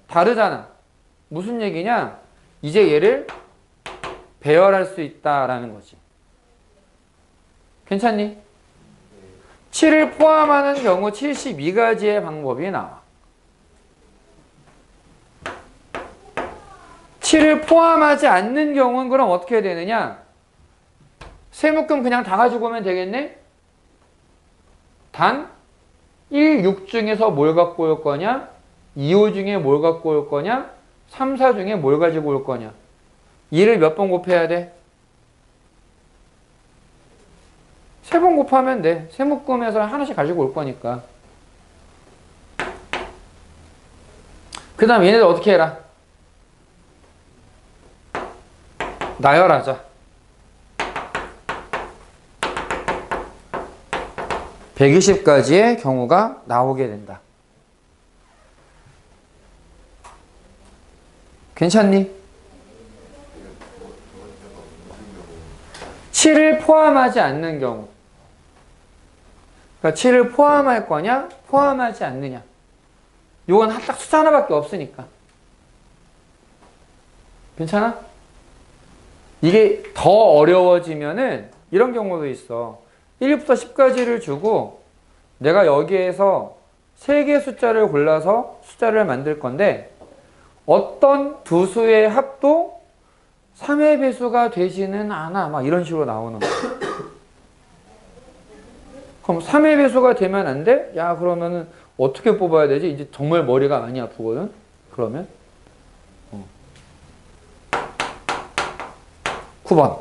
다르잖아. 무슨 얘기냐? 이제 얘를 배열할 수 있다라는 거지. 괜찮니? 7을 포함하는 경우 72가지의 방법이 나와. 7을 포함하지 않는 경우는 그럼 어떻게 되느냐? 세 묶음 그냥 다 가지고 오면 되겠네? 단 1, 6 중에서 뭘 갖고 올 거냐? 2, 5 중에 뭘 갖고 올 거냐? 3, 4 중에 뭘 가지고 올 거냐? 2를 몇 번 곱해야 돼? 3번 곱하면 돼. 세 묶음에서 하나씩 가지고 올 거니까. 그 다음 얘네들 어떻게 해라? 나열하자. 120가지의 경우가 나오게 된다. 괜찮니? 7을 포함하지 않는 경우. 그러니까 7을 포함할 거냐, 포함하지 않느냐. 이건 딱 숫자 하나밖에 없으니까. 괜찮아? 이게 더 어려워지면은 이런 경우도 있어. 1부터 10까지를 주고 내가 여기에서 3개의 숫자를 골라서 숫자를 만들 건데 어떤 두 수의 합도 3의 배수가 되지는 않아. 막 이런 식으로 나오는 거야. 그럼 3의 배수가 되면 안 돼? 야, 그러면은 어떻게 뽑아야 되지? 이제 정말 머리가 많이 아프거든? 그러면? 9번.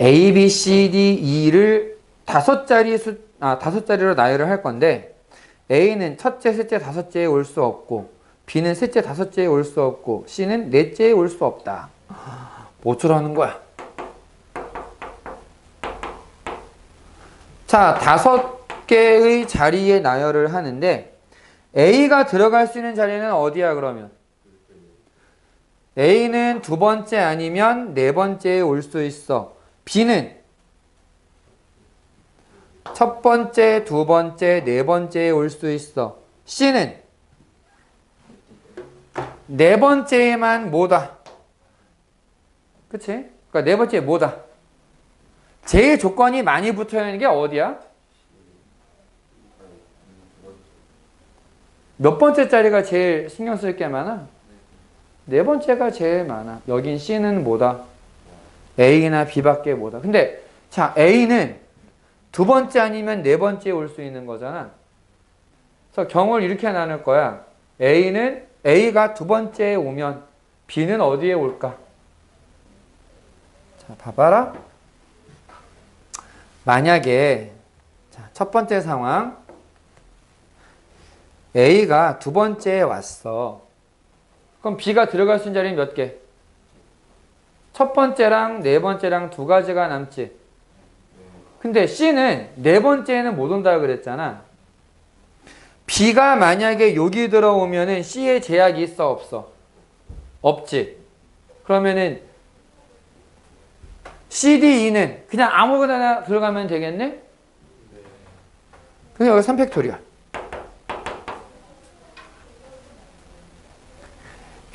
A, B, C, D, E를 5자리로 나열을 할 건데 A는 첫째, 셋째, 다섯째에 올 수 없고 B는 셋째, 다섯째에 올 수 없고 C는 넷째에 올 수 없다. 뭐처럼 거야? 자, 5개의 자리에 나열을 하는데 A가 들어갈 수 있는 자리는 어디야 그러면? A는 두 번째 아니면 네 번째에 올 수 있어. B는 첫 번째, 두 번째, 네 번째에 올 수 있어. C는 네 번째에만 뭐다? 그치? 그러니까 네 번째에 뭐다? 제일 조건이 많이 붙어 있는 게 어디야? 몇 번째 자리가 제일 신경 쓸 게 많아? 네 번째가 제일 많아. 여긴 C는 뭐다? A나 B밖에 뭐다. 근데 자, A는 두 번째 아니면 네 번째에 올 수 있는 거잖아. 그래서 경우를 이렇게 나눌 거야. A가 두 번째에 오면 B는 어디에 올까? 자, 봐봐라. 만약에 자, 첫 번째 상황 A가 두 번째에 왔어. 그럼 B가 들어갈 수 있는 자리는 몇 개? 첫 번째랑 네 번째랑 두 가지가 남지. 근데 C는 네 번째에는 못 온다 그랬잖아. B가 만약에 여기 들어오면은 C에 제약이 있어 없어? 없지. 그러면은 C, D, E는 그냥 아무거나 들어가면 되겠네? 그냥 여기 3팩토리얼.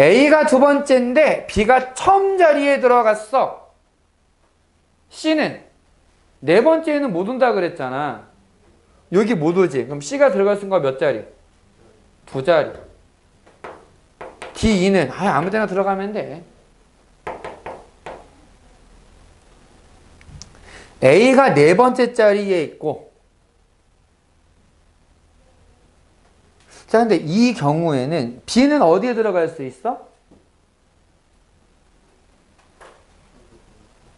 A가 두 번째인데 B가 처음 자리에 들어갔어. C는 네 번째에는 못 온다 그랬잖아. 여기 못 오지. 그럼 C가 들어갈 수 있는 거 몇 자리? 두 자리. D, E는 아무 데나 들어가면 돼. A가 네 번째 자리에 있고 자, 근데 이 경우에는 B는 어디에 들어갈 수 있어?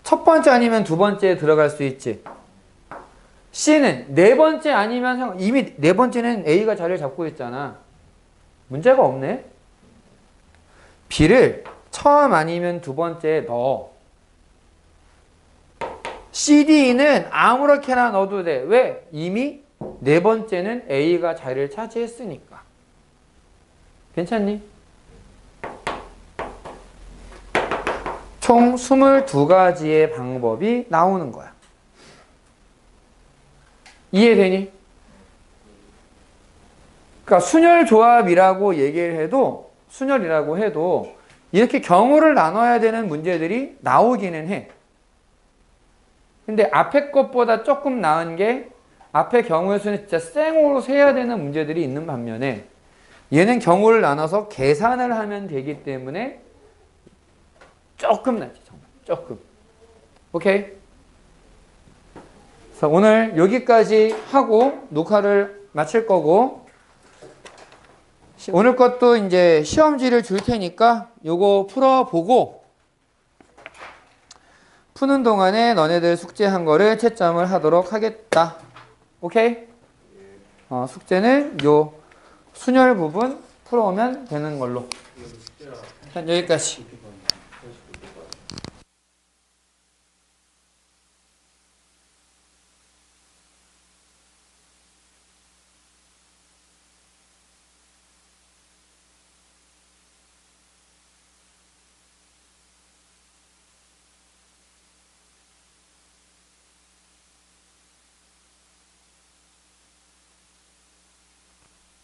첫 번째 아니면 두 번째에 들어갈 수 있지. C는 네 번째 아니면 이미 네 번째는 A가 자리를 잡고 있잖아. 문제가 없네. B를 처음 아니면 두 번째에 넣어. C, D, E는 아무렇게나 넣어도 돼. 왜? 이미 네 번째는 A가 자리를 차지했으니까. 괜찮니? 총 22가지의 방법이 나오는 거야. 이해되니? 그러니까 순혈조합이라고 얘기를 해도 순혈이라고 해도 이렇게 경우를 나눠야 되는 문제들이 나오기는 해. 근데 앞에 것보다 조금 나은 게 앞에 경우에서는 진짜 생으로 세야 되는 문제들이 있는 반면에 얘는 경우를 나눠서 계산을 하면 되기 때문에 조금 낫지. 정말 조금. 오케이? 그래서 오늘 여기까지 하고 녹화를 마칠 거고 오늘 것도 이제 시험지를 줄 테니까 요거 풀어보고 푸는 동안에 너네들 숙제한 거를 채점을 하도록 하겠다. 오케이? 숙제는 요 순혈 부분 풀어오면 되는 걸로. 일단 여기까지.